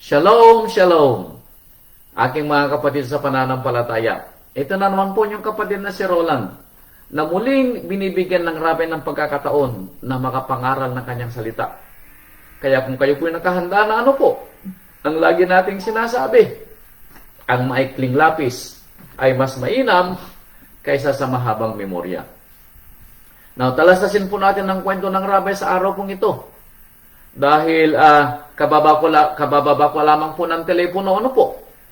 Shalom, shalom, aking mga kapatid sa pananampalataya. Ito na naman po yung kapatid na si Roland, na muling binibigyan ng Rabbi ng pagkakataon na makapangaral ng kanyang salita. Kaya kung kayo po nakahanda na ang lagi nating sinasabi, ang maikling lapis ay mas mainam kaysa sa mahabang memorya. Now, talastasin po natin ang kwento ng Rabbi sa araw pong ito. Dahil kabababa ko lamang po ng telepono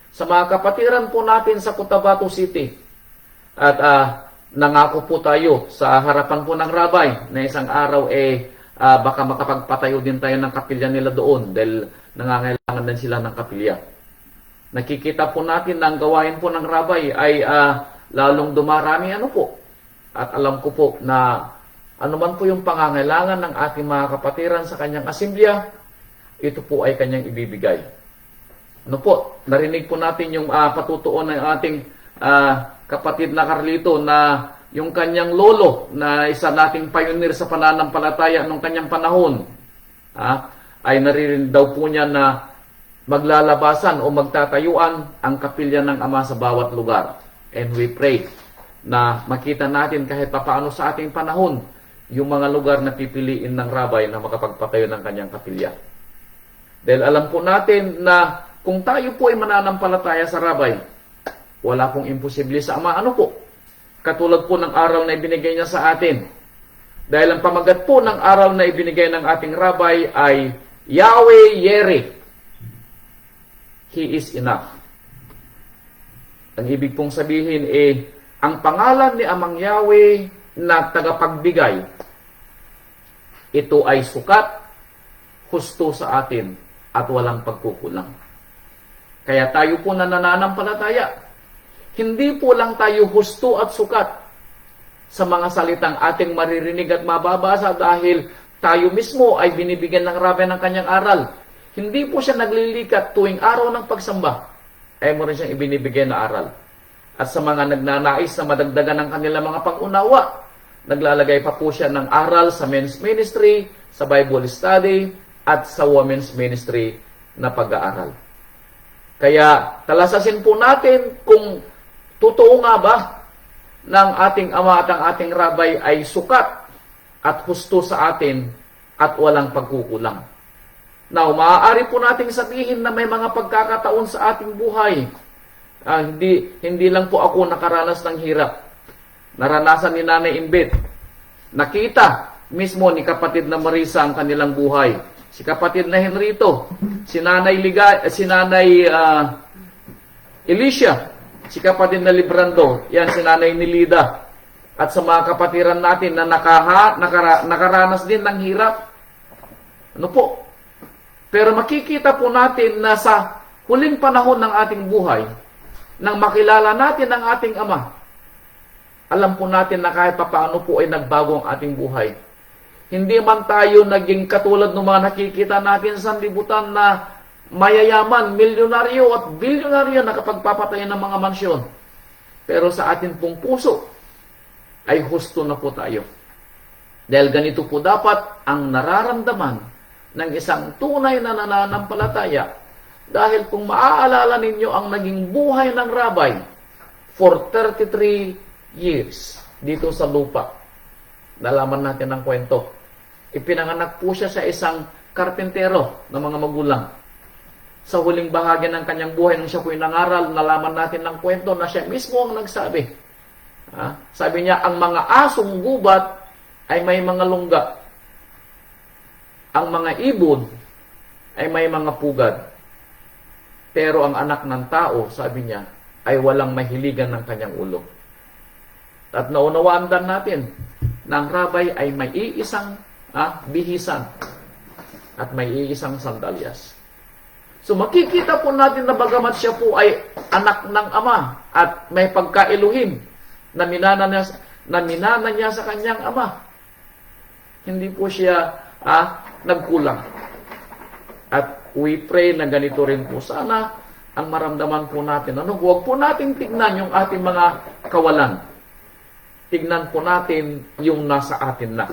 sa mga kapatiran po natin sa Cotabato City. At nangako po tayo sa harapan po ng Rabbi na isang araw baka makapagpatayo din tayo ng kapilya nila doon dahil nangangailangan din sila ng kapilya. Nakikita po natin na ang gawain po ng Rabbi ay lalong dumarami At alam ko po na ano man po yung pangangailangan ng ating mga kapatiran sa kanyang asimblya, ito po ay kanyang ibibigay. Narinig po natin yung patutuon ng ating kapatid na Carlito na yung kanyang lolo na isa nating pioneer sa pananampalataya nung kanyang panahon, ay naririnig daw po niya na maglalabasan o magtatayuan ang kapilya ng Ama sa bawat lugar. And we pray na makita natin kahit papaano sa ating panahon yung mga lugar na pipiliin ng Rabbi na makapagpatayo ng kanyang kapilya. Dahil alam po natin na kung tayo po ay mananampalataya sa Rabbi, wala pong imposible sa Ama. Katulad po ng aral na ibinigay niya sa atin. Dahil ang pamagat po ng aral na ibinigay ng ating Rabbi ay Yahweh Yere. He is enough. Ang ibig pong sabihin ang pangalan ni Amang Yahweh na tagapagbigay, ito ay sukat, husto sa atin, at walang pagkukulang. Kaya tayo po na nananampalataya, hindi po lang tayo husto at sukat sa mga salitang ating maririnig at mababasa dahil tayo mismo ay binibigyan ng Rabbi ng kanyang aral. Hindi po siya naglilikat tuwing araw ng pagsamba, ay mo rin siyang ibinibigay na aral. At sa mga nagnanais na madagdagan ng kanilang mga pag-unawa, naglalagay pa po siya ng aral sa men's ministry, sa Bible study, at sa women's ministry na pag-aaral. Kaya talasasin po natin kung totoo nga ba ng ating Ama at ang ating Rabbi ay sukat at husto sa atin at walang pagkukulang. Now, maaari po nating sabihin na may mga pagkakataon sa ating buhay. Hindi lang po ako nakaranas ng hirap. Naranasan ni Nanay Imbit. Nakita mismo ni kapatid na Marisa ang kanilang buhay. Si kapatid na Henrito, si Nanay Alicia, si kapatid na Librando, yan si Nanay Nilida. At sa mga kapatiran natin na nakaranas din ng hirap. Pero makikita po natin na sa huling panahon ng ating buhay, nang makilala natin ang ating Ama, alam po natin na kahit papaano po ay nagbago ang ating buhay. Hindi man tayo naging katulad ng mga nakikita natin sa sanlibutan na mayayaman, milyonaryo at bilyonaryo na kapagpapatayan ng mga mansyon. Pero sa atin pong puso ay husto na po tayo. Dahil ganito po dapat ang nararamdaman ng isang tunay na nananampalataya. Dahil kung maaalala ninyo ang naging buhay ng Rabbi for 33 years dito sa lupa, nalaman natin ang kwento. Ipinanganak po siya sa isang karpintero ng mga magulang. Sa huling bahagi ng kanyang buhay nung siya po nangaral, nalaman natin ng kwento na siya mismo ang nagsabi. Sabi niya, ang mga asong gubat ay may mga lungga. Ang mga ibon ay may mga pugad. Pero ang anak ng tao, sabi niya, ay walang mahiligan ng kanyang ulo. At naunawaan din natin na ang Rabbi ay may iisang bihisan at may iisang sandalyas. So makikita po natin na bagamat siya po ay anak ng Ama at may pagka-Elohim na minana niya sa kanyang Ama, hindi po siya nagkulang. At we pray na ganito rin po sana ang maramdaman po natin. Huwag po natin tignan yung ating mga kawalan. Tignan po natin yung nasa atin na.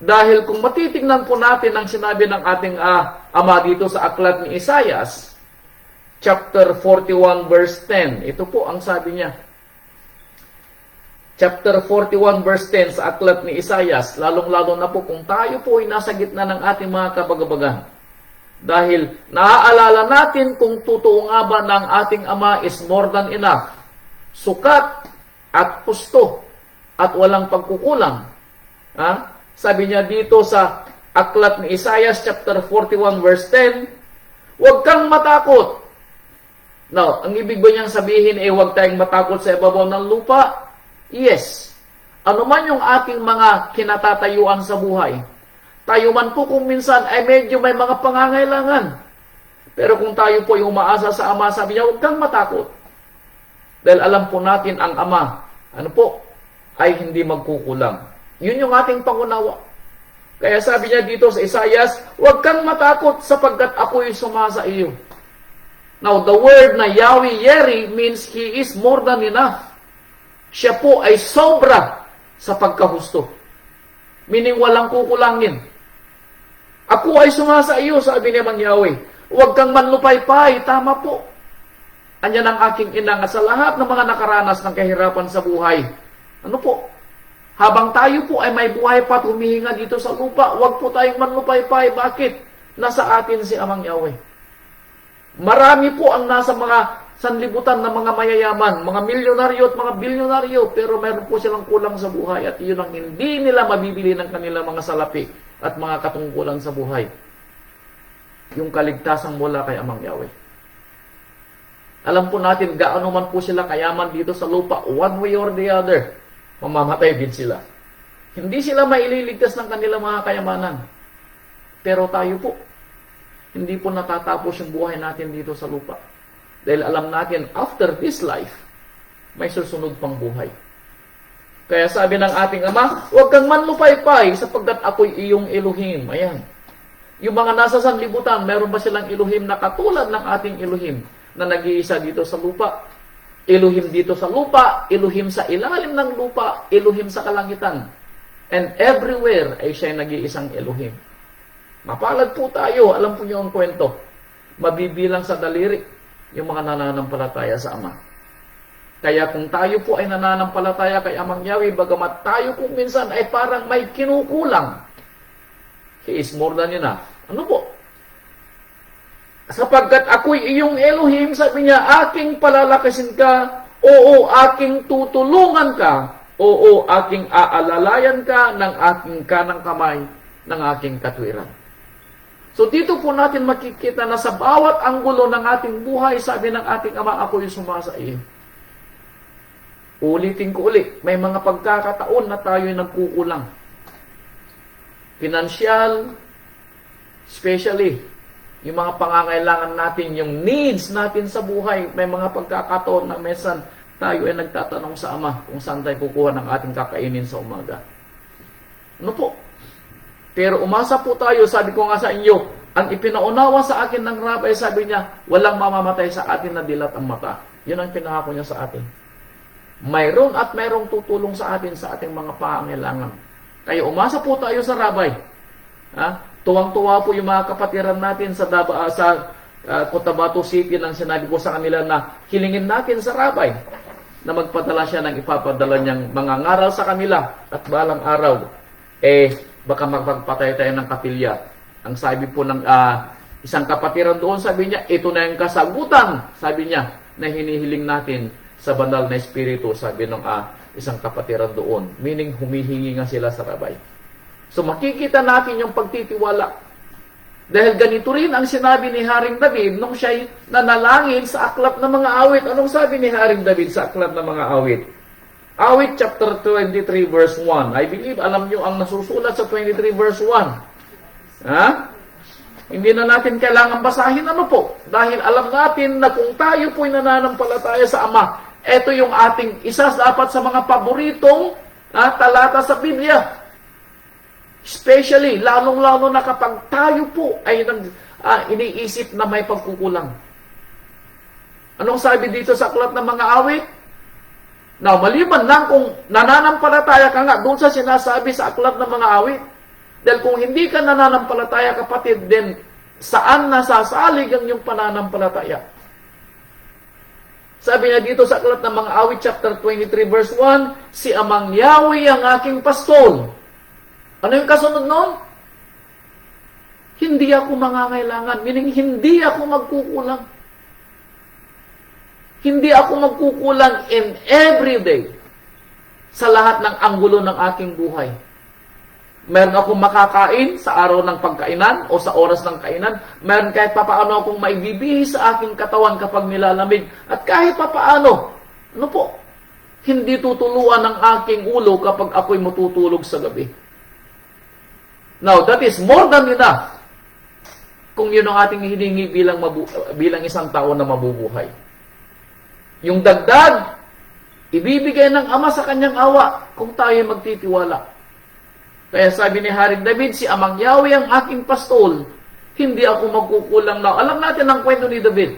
Dahil kung matitignan po natin ang sinabi ng ating Ama dito sa aklat ni Isaias, chapter 41 verse 10. Ito po ang sabi niya. Chapter 41 verse 10 sa aklat ni Isaias, lalong-lalo na po kung tayo po ay nasa gitna ng ating mga kabagabagan. Dahil naaalala natin kung totoo nga ba ng ating Ama is more than enough. Sukat at husto at walang pagkukulang. Sabi niya dito sa aklat ni Isaias chapter 41 verse 10, huwag kang matakot. Now, ang ibig ba niyang sabihin huwag tayong matakot sa ibabaw ng lupa? Yes. Ano man yung ating mga kinatatayuan sa buhay, tayo man po kung minsan ay medyo may mga pangangailangan. Pero kung tayo po ay umaasa sa Ama, sabi niya, huwag kang matakot. Dahil alam po natin ang Ama, ay hindi magkukulang. Yun yung ating pangunawa. Kaya sabi niya dito sa Isaias, huwag kang matakot sapagkat ako'y sumasa iyo. Now, the word na Yahweh Yeri means He is more than enough. Siya po ay sobra sa pagkahusto. Meaning walang kukulangin. Ako ay sumasa iyo, sabi ni Mang Yahweh. Huwag kang manlupaypay, tama po. Anyan ang aking inang sa lahat ng mga nakaranas ng kahirapan sa buhay. Habang tayo po ay may buhay pa at humihinga dito sa lupa, huwag po tayong manlupaypay. Bakit? Nasa atin si Amang Yahweh. Marami po ang nasa mga sanlibutan ng mga mayayaman, mga milyonaryo at mga bilyonaryo, pero mayroon po silang kulang sa buhay at yun ang hindi nila mabibili ng kanilang mga salapi at mga katungkulan sa buhay. Yung kaligtasan mula kay Amang Yahweh. Alam po natin gaano man po sila kayaman dito sa lupa, one way or the other, mamamatay din sila. Hindi sila maililigtas ng kanilang mga kayamanan. Pero tayo po, hindi po natatapos yung buhay natin dito sa lupa. Dahil alam natin, after this life, may susunod pang buhay. Kaya sabi ng ating Ama, huwag kang manlupaypay sapagkat ako'y iyong Elohim. Ayan. Yung mga nasa sanlibutan, meron ba silang Elohim na katulad ng ating Elohim na nag-iisa dito sa lupa? Elohim dito sa lupa, Elohim sa ilalim ng lupa, Elohim sa kalangitan. And everywhere ay siya nag-iisang Elohim. Mapalad po tayo, alam po niyo ang kwento. Mabibilang sa daliri yung mga nananampalataya sa Ama. Kaya kung tayo po ay nananampalataya kay Amang Yahweh, bagamat tayo kung minsan ay parang may kinukulang, He is more than enough. Sapagkat ako'y iyong Elohim, sabi niya, aking palalakasin ka, oo, aking tutulungan ka, oo, aking aalalayan ka ng aking kanang kamay, ng aking katwiran. So dito po natin makikita na sa bawat anggulo ng ating buhay, sabi ng ating Ama, ako'y sumasa iyo. Ulitin ko ulit, may mga pagkakataon na tayo'y nagkukulang. Financial, especially, yung mga pangangailangan natin, yung needs natin sa buhay, may mga pagkakataon na minsan tayo ay nagtatanong sa Ama kung saan tayo kukuha ng ating kakainin sa umaga. Pero umasa po tayo, sabi ko nga sa inyo, ang ipinaunawa sa akin ng Rabbi, sabi niya, walang mamamatay sa atin na dilat ang mata. Yun ang pinangako niya sa atin. Mayroon at mayroong tutulong sa atin sa ating mga pangangailangan. Kaya umasa po tayo sa Rabbi. Tuwang-tuwa po yung mga kapatiran natin sa Cotabato City nang sinabi ko sa kanila na hilingin natin sa Rabbi na magpadala siya ng ipapadala niyang mga ngaral sa kanila at balang araw, baka magpagpatay tayo ng kapilya. Ang sabi po ng isang kapatiran doon, sabi niya, ito na yung kasagutan, sabi niya, na hinihiling natin sa banal na espiritu, sabi ng isang kapatiran doon. Meaning, humihingi nga sila sa Rabbi. So, makikita natin yung pagtitiwala. Dahil ganito rin ang sinabi ni Haring David nung siya'y nanalangin sa aklat ng mga awit. Anong sabi ni Haring David sa aklat ng mga awit? Awit chapter 23 verse 1. I believe, alam nyo ang nasusulat sa 23 verse 1. Hindi na natin kailangan basahin dahil alam natin na kung tayo po'y nananampalataya sa Ama, ito yung ating isa dapat sa mga paboritong talata sa Biblia. Especially, lalong-lalo na kapag tayo po ay iniisip na may pagkukulang. Anong sabi dito sa aklat ng mga awit? Now, maliban lang kung nananampalataya ka nga doon sa sinasabi sa aklat ng mga awit. Dahil kung hindi ka nananampalataya, kapatid, then saan nasasalig ang iyong pananampalataya. Sabi niya dito sa aklat ng mga awit, chapter 23, verse 1, si Amang Yahweh ang aking pastol. Ano yung kasunod nun? Hindi ako mangangailangan, meaning hindi ako magkukulang. Hindi ako magkukulang in every day sa lahat ng anggulo ng aking buhay. Meron akong makakain sa araw ng pagkainan o sa oras ng kainan. Meron kahit papaano akong maibibihis sa aking katawan kapag nilalamig. At kahit papaano, ano po, hindi tutuluan ng aking ulo kapag ako'y matutulog sa gabi. Now, that is more than enough kung yun ang ating hiningi bilang isang tao na mabubuhay. Yung dagdag, ibibigay ng Ama sa kanyang awa kung tayo magtitiwala. Kaya sabi ni Haring David, si Amang Yahweh ang aking pastol, hindi ako magkukulang na. Alam natin ang kwento ni David.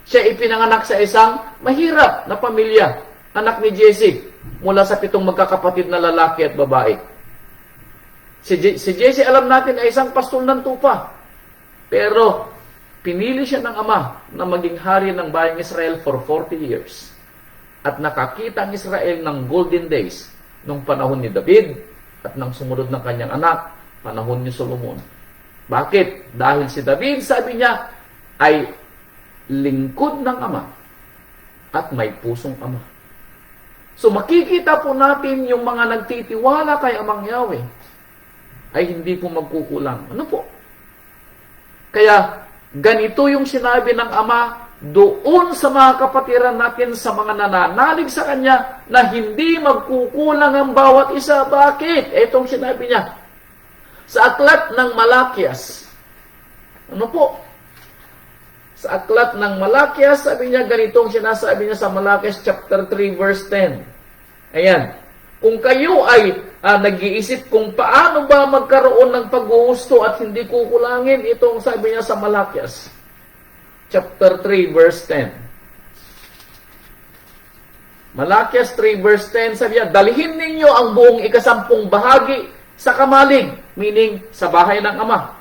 Siya ipinanganak sa isang mahirap na pamilya, anak ni Jesse, mula sa 7 magkakapatid na lalaki at babae. Si Jesse, alam natin, ay isang pastol ng tupa. Pero, pinili siya ng Ama na maging hari ng bayang Israel for 40 years. At nakakita ang Israel ng golden days nung panahon ni David at nang sumunod ng kanyang anak, panahon ni Solomon. Bakit? Dahil si David, sabi niya, ay lingkod ng Ama at may pusong Ama. So makikita po natin yung mga nagtitiwala kay Amang Yahweh ay hindi po magkukulang. Ano po? Kaya ganito yung sinabi ng Ama doon sa mga kapatiran natin, sa mga nananalig sa Kanya, na hindi magkukulang ang bawat isa. Bakit? Itong sinabi niya sa aklat ng Malakias. Ano po? Sa aklat ng Malakias, sabi niya, ganitong sinasabi niya sa Malakias chapter 3, verse 10. Ayan. Kung kayo ay nag-iisip kung paano ba magkaroon ng paggugusto at hindi kukulangin, itong sabi niya sa Malakias chapter 3, verse 10. Malakias 3, verse 10, sabi niya, dalhin ninyo ang buong ikasampung bahagi sa kamalig, meaning sa bahay ng Ama,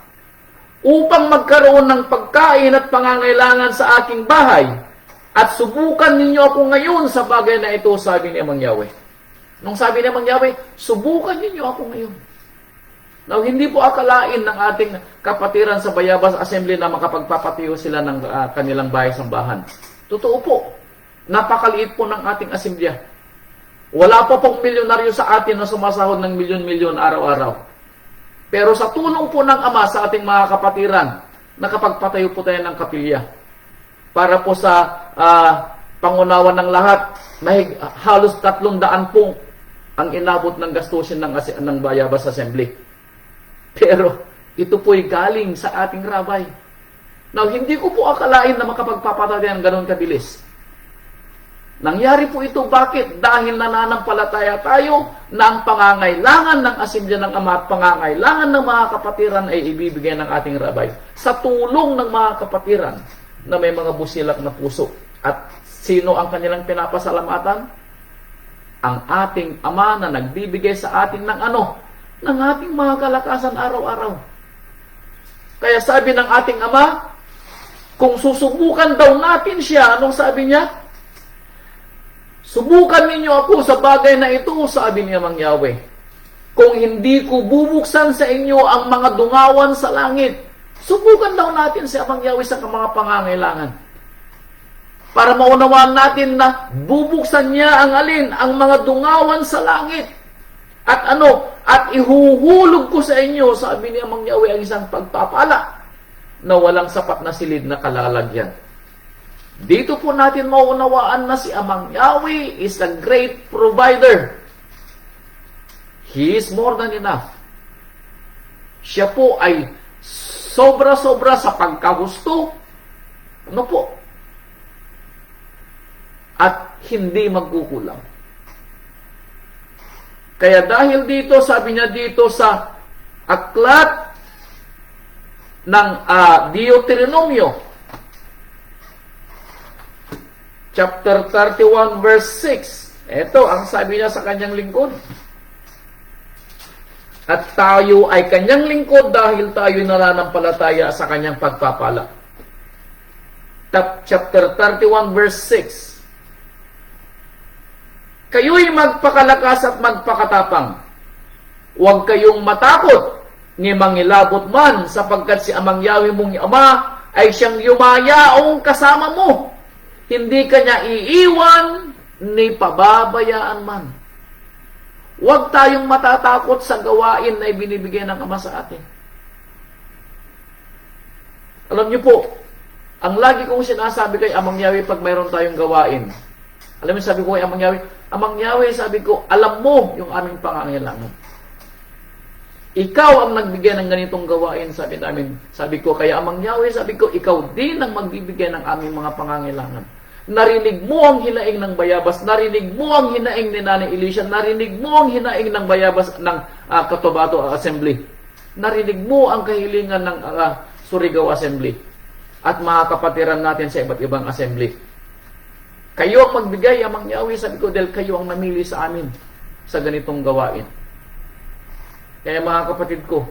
upang magkaroon ng pagkain at pangangailangan sa aking bahay, at subukan ninyo ako ngayon sa bagay na ito, sabi ni Amang Yahweh. Nung sabi ni Amang Yahweh, subukan ninyo ako ngayon. Now, hindi po akalain ng ating kapatiran sa Bayabas Assembly na makapagpapatiyo sila ng kanilang bahay-sambahan. Totoo po. Napakaliit po ng ating asemblya. Wala po pong milyonaryo sa atin na sumasahod ng milyon-milyon araw-araw. Pero sa tulong po ng Ama sa ating mga kapatiran, nakapagpatayo po tayo ng kapilya. Para po sa pangunawan ng lahat, halos 300 po ang inabot ng gastusin ng Bayabas Assembly. Pero ito po'y galing sa ating rabay. Now, hindi ko po akalain na makapagpapatay ng ganoon kabilis. Nangyari po ito, bakit? Dahil nananampalataya tayo na ang pangangailangan ng asemblya ng Ama at pangangailangan ng mga kapatiran ay ibibigay ng ating rabay sa tulong ng mga kapatiran na may mga busilak na puso. At sino ang kanilang pinapasalamatan? Ang ating Ama na nagbibigay sa atin ng ng ating mga kalakasan araw-araw. Kaya sabi ng ating Ama, kung susubukan daw natin siya, anong sabi niya? Subukan ninyo ako sa bagay na ito, sabi ni Amang Yahweh. Kung hindi ko bubuksan sa inyo ang mga dungawan sa langit, subukan daw natin si Amang Yahweh sa mga pangangailangan. Para maunawaan natin na bubuksan niya ang alin, ang mga dungawan sa langit. At ihuhulog ko sa inyo, sabi ni Amang Yahweh, ang isang pagpapala na walang sapat na silid na kalalagyan. Dito po natin maunawaan na si Amang Yahweh is a great provider. He is more than enough. Siya po ay sobra-sobra sa pagkagusto. Ano po? At hindi magkukulang. Kaya dahil dito, sabi niya dito sa aklat ng Deuteronomio, chapter 31, verse 6. Ito ang sabi niya sa kanyang lingkod. At tayo ay kanyang lingkod dahil tayo nananampalataya sa kanyang pagpapala. Chapter 31 verse 6. Kayo'y magpakalakas at magpakatapang. Huwag kayong matakot ni mangilabot man, sapagkat si Amang Yahweh mong Ama ay siyang yumayaong kasama mo. Hindi kanya iiwan ni pababayaan man. Huwag tayong matatakot sa gawain na ibinibigay ng Ama sa atin. Alam niyo po, ang lagi kong sinasabi kay Amang Yahweh pag mayroon tayong gawain, alam mo, sabi ko kay Amang Yahweh, sabi ko, alam mo yung aming pangangailangan. Ikaw ang nagbigay ng ganitong gawain, sabi namin. Sabi ko, kaya Amang Yahweh, sabi ko, ikaw din ang magbibigay ng aming mga pangangailangan. Narinig mo ang hinaing ng Bayabas, narinig mo ang hinaing ni Nanay Elisha, narinig mo ang hinaing ng Bayabas ng Cotabato Assembly. Narinig mo ang kahilingan ng Surigao Assembly at mga kapatiran natin sa iba't ibang assembly. Kayo ang magbigay, Amang Yahweh, sabi ko, dahil kayo ang namili sa amin sa ganitong gawain. Kaya mga kapatid ko,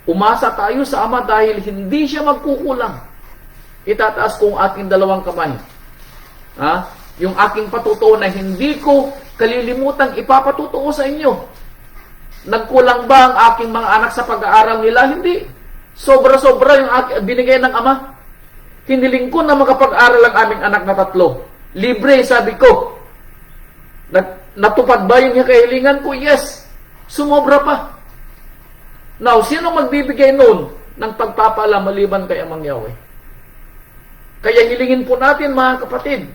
umasa tayo sa Ama dahil hindi siya magkukulang. Itataas ko ang aking dalawang kamay. Yung aking patutuo na hindi ko kalilimutang ipapatutuo sa inyo. Nagkulang ba ang aking mga anak sa pag-aaral nila? Hindi. Sobra-sobra yung binigay ng Ama. Hiniling ko na makapag-aral ang aming anak na 3. Libre, sabi ko. Natupad ba yung kahilingan ko? Yes. Sumobra pa. Now, sino magbibigay noon ng pagpapala maliban kay Amang Yahweh? Kaya hilingin po natin, mga kapatid,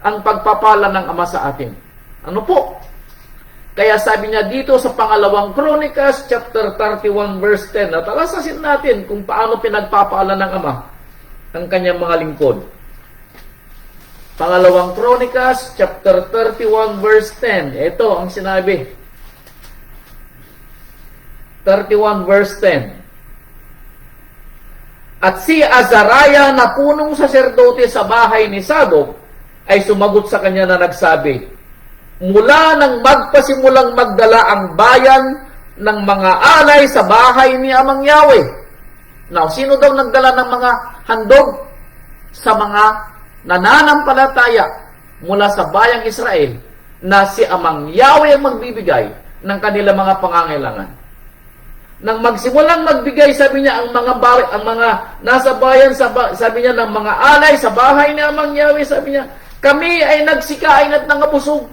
ang pagpapala ng Ama sa atin. Ano po? Kaya sabi niya dito sa pangalawang Chronicles, chapter 31, verse 10, at alasasin natin kung paano pinagpapala ng Ama ang kanyang mga lingkod. Pangalawang Chronicles, chapter 31, verse 10. Ito ang sinabi. 31 verse 10. At si Azariah na punong saserdote sa bahay ni Sadok ay sumagot sa kanya na nagsabi, mula nang magpasimulang magdala ang bayan ng mga alay sa bahay ni Amang Yahweh. Now, sino daw nagdala ng mga handog? Sa mga nananampalataya mula sa bayang Israel na si Amang Yahweh ang magbibigay ng kanilang mga pangangailangan. Nang magsimulang magbigay, sabi niya, ang mga nasa bayan, sabi niya, ng mga alay sa bahay ni Amang Yahweh, sabi niya, kami ay nagsikain at nangabusog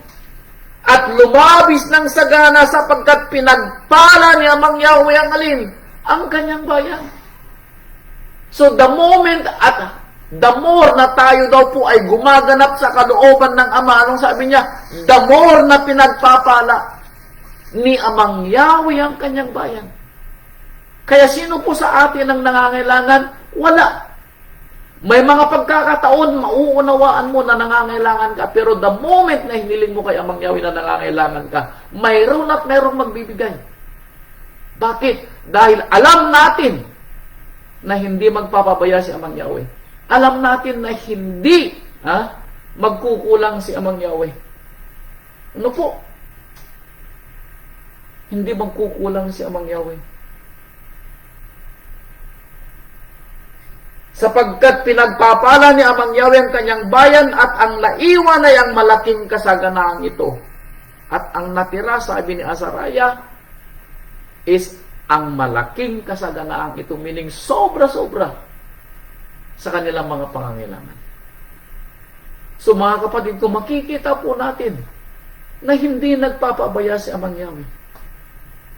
at lumabis ng sagana sapagkat pinagpala ni Amang Yahweh ang alin? Ang kanyang bayan. So the moment at the more na tayo daw po ay gumaganap sa kalooban ng Ama, anong sabi niya? The more na pinagpapala ni Amang Yahweh ang kanyang bayan. Kaya sino po sa atin ang nangangailangan? Wala. May mga pagkakataon, mauunawaan mo na nangangailangan ka, pero the moment na hiniling mo kay Amang Yahweh na nangangailangan ka, mayroon at mayroong magbibigay. Bakit? Dahil alam natin na hindi magpapabaya si Amang Yahweh. Alam natin na hindi magkukulang si Amang Yahweh. Ano po? Hindi magkukulang si Amang Yahweh. Sapagkat pinagpapala ni Amang Yahweh ang kanyang bayan at ang naiwan ay ang malaking kasaganaang ito. At ang natira, sabi ni Azariah, is ang malaking kasaganaang ito, meaning sobra-sobra sa kanilang mga pangangailangan. So mga kapatid ko, makikita po natin na hindi nagpapabaya si Amang Yahweh.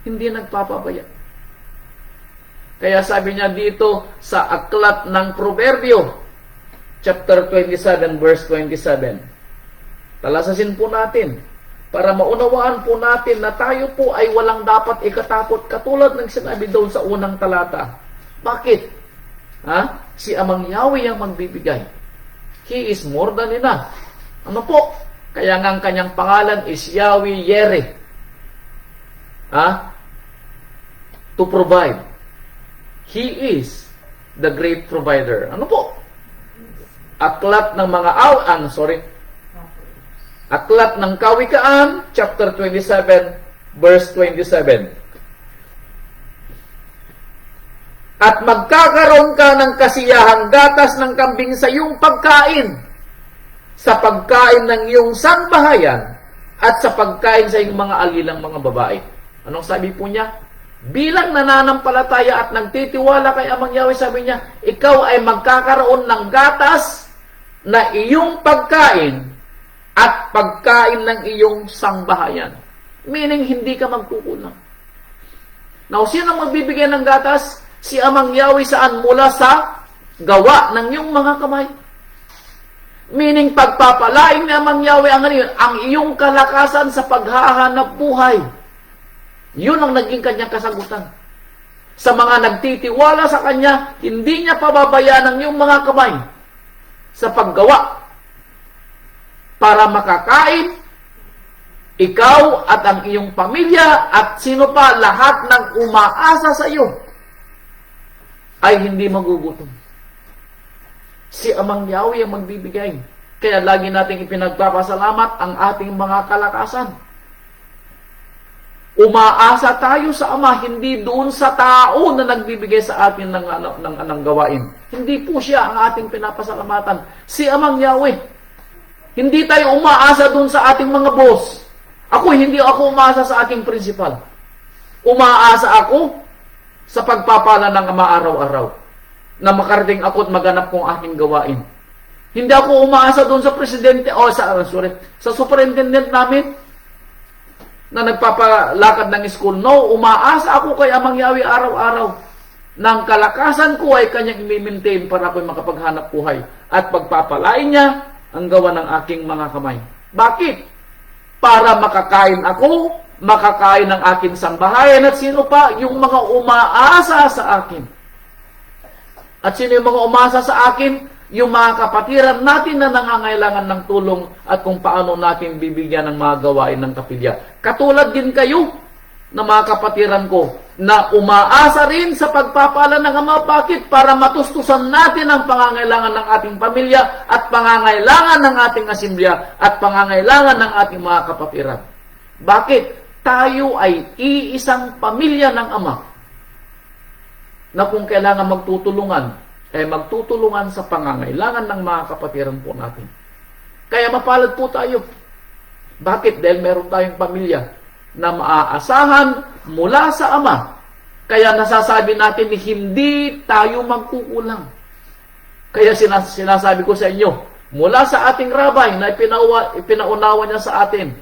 Hindi nagpapabaya. Kaya sabi niya dito sa aklat ng Proverbio, chapter 27, verse 27. Talasasin po natin para maunawaan po natin na tayo po ay walang dapat ikatakot katulad ng sinabi doon sa unang talata. Bakit? Si Amang Yahweh ang magbibigay. He is more than enough. Ano po? Kaya nga ang kanyang pangalan is Yahweh Yere. To provide. He is the great provider. Ano po? Aklat ng mga Aklat ng Kawikaan, chapter 27, verse 27. at magkakaroon ka ng kasiyahang gatas ng kambing sa iyong pagkain, sa pagkain ng iyong sangbahayan, at sa pagkain sa iyong mga alilang mga babae. Anong sabi po niya? Bilang nananampalataya at nagtitiwala kay Amang Yahweh, sabi niya, ikaw ay magkakaroon ng gatas na iyong pagkain at pagkain ng iyong sangbahayan. Meaning, hindi ka magkukulang. Now, sino magbibigay ng gatas? Si Amang Yahweh. Saan? Mula sa gawa ng iyong mga kamay. Meaning, pagpapalain ni Amang Yahweh ang iyong kalakasan sa paghahanap buhay. Yun ang naging kanyang kasagutan. Sa mga nagtitiwala sa kanya, hindi niya pababayaan ang iyong mga kamay sa paggawa para makakain ikaw at ang iyong pamilya at sino pa, lahat ng umaasa sa iyo ay hindi magugutom. Si Amang Yahweh ang magbibigay. Kaya lagi nating ipinagpapasalamat ang ating mga kalakasan. Umaasa tayo sa Ama, hindi doon sa tao na nagbibigay sa atin ng gawain. Hindi po siya ang ating pinapasalamatan. Si Amang Yahweh. Hindi tayo umaasa doon sa ating mga boss. Hindi ako umaasa sa aking principal. Umaasa ako sa pagpapala ng Ama araw-araw na makarating ako at maganap kong aking gawain. Hindi ako umaasa doon sa presidente sa superintendent namin na nagpapalakad ng school. No, umaasa ako kay Amang Yahweh araw-araw ng kalakasan ko ay kanyang i-maintain para ako'y makapaghanap buhay at pagpapalain niya ang gawa ng aking mga kamay. Bakit? Para makakain ako, makakain ng aking sambahayan at sino pa? Yung mga umaasa sa akin. At sino yung mga umaasa sa akin? Yung mga kapatiran natin na nangangailangan ng tulong at kung paano natin bibigyan ng mga gawain ng kapilya. Katulad din kayo na mga kapatiran ko na umaasa rin sa pagpapala ng Ama. Bakit? Para matustusan natin ang pangangailangan ng ating pamilya at pangangailangan ng ating asimblya at pangangailangan ng ating mga kapatiran. Bakit? Tayo ay iisang pamilya ng Ama na kung kailangan magtutulungan, magtutulungan sa pangangailangan ng mga kapatiran po natin. Kaya mapalad po tayo. Bakit? Dahil meron tayong pamilya na maaasahan mula sa Ama. Kaya nasasabi natin hindi tayo magkukulang. Kaya sinasabi ko sa inyo, mula sa ating rabay na ipinaunawa niya sa atin,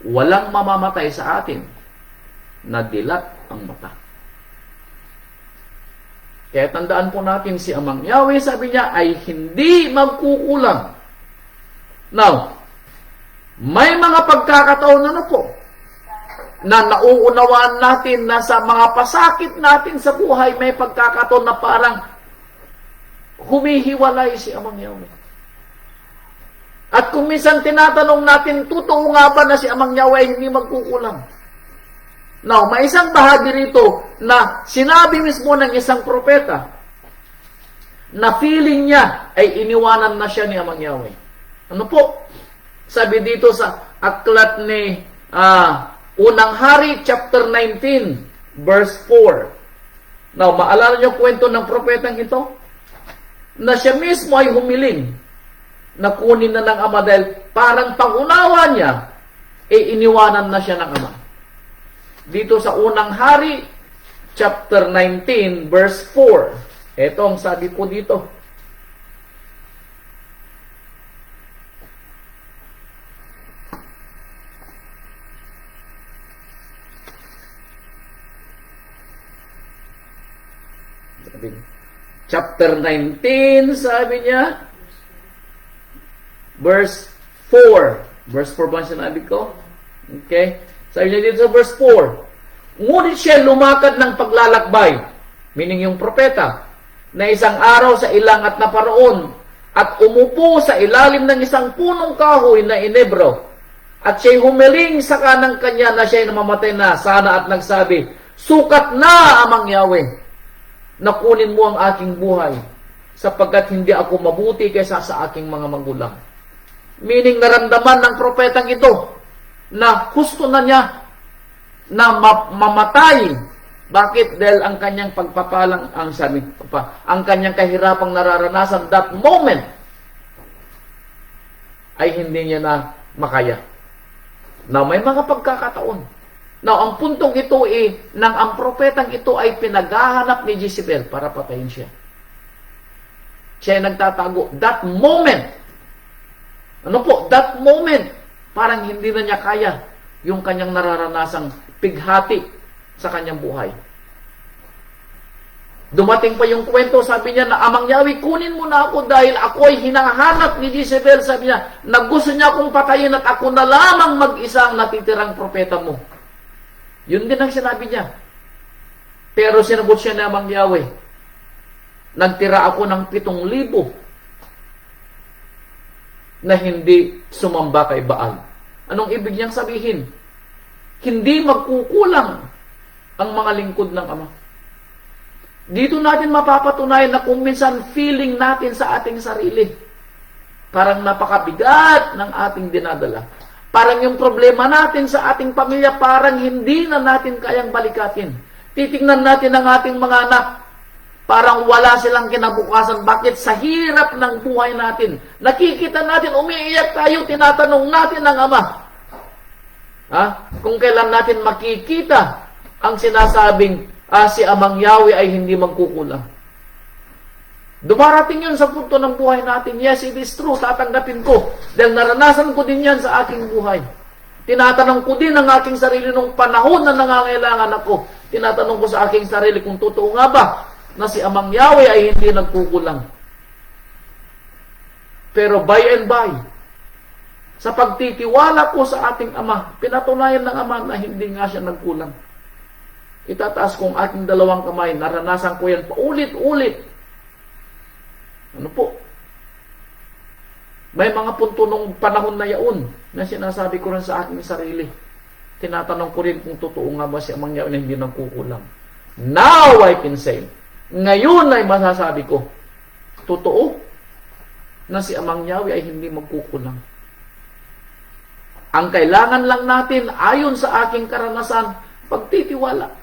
walang mamamatay sa atin na dilat ang mata. Kaya tandaan po natin si Amang Yahweh, sabi niya, ay hindi magkukulang. Now, may mga pagkakataon po na nauunawaan natin na sa mga pasakit natin sa buhay, may pagkakataon na parang humihiwalay si Amang Yahweh. At kung minsan tinatanong natin, totoo nga ba na si Amang Yahweh hindi magkukulang? Now, may isang bahagi rito na sinabi mismo ng isang propeta na feeling niya ay iniwanan na siya ni Amang Yahweh. Ano po? Sabi dito sa aklat ni Unang Hari, chapter 19, verse 4. Now, maalala niyo kwento ng propetang ito? Na siya mismo ay humiling na kunin na ng Ama dahil parang pangunawa niya, iniwanan na siya ng Ama. Dito sa Unang Hari, chapter 19, verse 4. Ito ang sabi po dito. Chapter 19, sabi niya, verse 4. Verse 4 ba ang sinabi ko? Okay. Sabi niya dito sa verse 4, ngunit siya lumakad ng paglalakbay, meaning yung propeta, na isang araw sa ilang at naparoon, at umupo sa ilalim ng isang punong kahoy na inebro, at siya'y humiling sa kanang kanya na siya'y namamatay na, sana at nagsabi, sukat na, Amang Yahweh, na kunin mo ang aking buhay, sapagkat hindi ako mabuti kaysa sa aking mga magulang. Meaning, naramdaman ng propetang ito, na gusto na niya na mamatay Bakit? Dahil ang kanyang pagpapalang, ang kanyang kahirapang nararanasan that moment ay hindi niya na makaya. Now, may mga pagkakataon. Now, ang puntong ito nang ang propetang ito ay pinaghahanap ni Jezebel para patayin siya. Siya ay nagtatago. That moment, that moment, parang hindi na niya kaya yung kanyang nararanasang pighati sa kanyang buhay. Dumating pa yung kwento, sabi niya na, Amang Yahweh, kunin mo na ako dahil ako ay hinahanap ni Jezebel. Sabi niya, na gusto niya akong patayin at ako na lamang mag-isa ang natitirang propeta mo. Yun din ang sinabi niya. Pero sinagot siya ni Amang Yahweh, nagtira ako ng 7,000 na hindi sumamba kay Baal. Anong ibig niyang sabihin? Hindi magkukulang ang mga lingkod ng Ama. Dito natin mapapatunayan na kung minsan feeling natin sa ating sarili, parang napakabigat ng ating dinadala. Parang yung problema natin sa ating pamilya, parang hindi na natin kayang balikatin. Titingnan natin ang ating mga anak, parang wala silang kinabukasan. Bakit? Sa hirap ng buhay natin. Nakikita natin, umiiyak tayo, tinatanong natin ang Ama. Kung kailan natin makikita ang sinasabing si Amang Yahweh ay hindi magkukulang. Dumarating yun sa punto ng buhay natin. Yes, it is true. Tatanggapin ko. Dahil naranasan ko din yan sa aking buhay. Tinatanong ko din ang aking sarili nung panahon na nangangailangan ako. Tinatanong ko sa aking sarili kung totoo nga ba na si Amang Yahweh ay hindi nagkukulang. Pero by and by, sa pagtitiwala ko sa ating Ama, pinatunayan ng Ama na hindi nga siya nagkulang. Itataas kong aking dalawang kamay, naranasan ko yan paulit-ulit. May mga punto nung panahon na yaon na sinasabi ko rin sa aking sarili. Tinatanong ko rin kung totoo nga ba si Amang Yahweh na hindi nagkukulang. Now I can say, ngayon ay masasabi ko, totoo na si Amang Yahweh ay hindi magkukulang. Ang kailangan lang natin, ayon sa aking karanasan, pagtitiwala.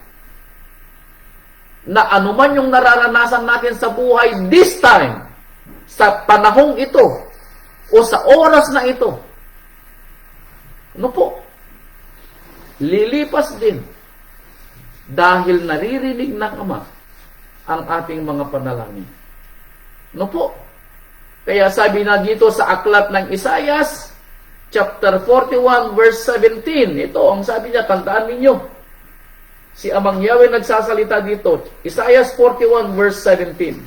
Na anuman yung nararanasan natin sa buhay this time, sa panahong ito, o sa oras na ito, lilipas din dahil naririnig ng Ama ang ating mga panalangin. Kaya sabi na dito sa aklat ng Isaias, chapter 41, verse 17. Ito ang sabi niya, tandaan ninyo. Si Amang Yahweh nagsasalita dito. Isaiah 41, verse 17.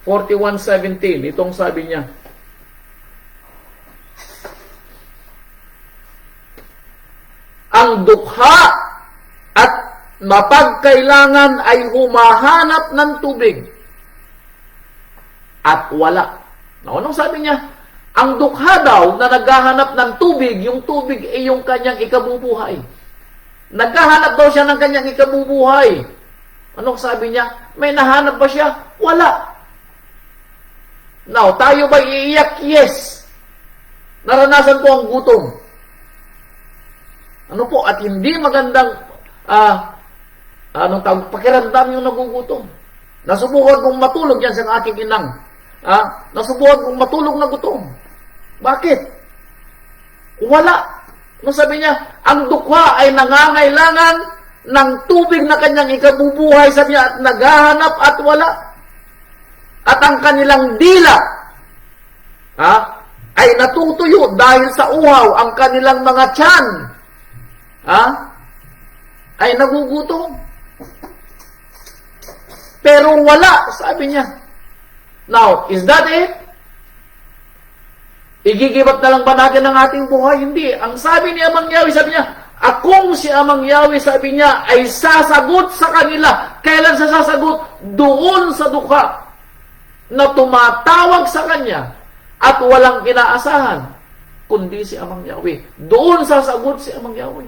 41:17. Itong sabi niya. Ang dukha at mapagkailangan ay humahanap ng tubig at wala. Anong sabi niya? Ang dukha daw na naghahanap ng tubig, yung tubig ay yung kanyang ikabubuhay. Naghahanap daw siya ng kanyang ikabubuhay. Anong sabi niya? May nahanap ba siya? Wala. Now, tayo ba iiyak? Yes. Naranasan ko ang gutom. At hindi magandang pakiramdam yung nagugutom. Nasubukan kong matulog yan sa aking inang. Nasubukan kong matulog na gutom. Bakit? Wala. Sabi niya, ang dukha ay nangangailangan ng tubig na kanyang ikabubuhay, sabi niya, at naghahanap at wala. At ang kanilang dila ay natutuyo dahil sa uhaw. Ang kanilang mga tiyan ay nagugutom. Pero wala, sabi niya. Now, is that it? Igigibat na lang ba natin ang ating buhay? Hindi. Ang sabi ni Amang Yahweh, sabi niya, akong si Amang Yahweh, sabi niya, ay sasagot sa kanila. Kailan sa sasagot? Doon sa dukha na tumatawag sa kanya at walang inaasahan, kundi si Amang Yahweh. Doon sasagot si Amang Yahweh.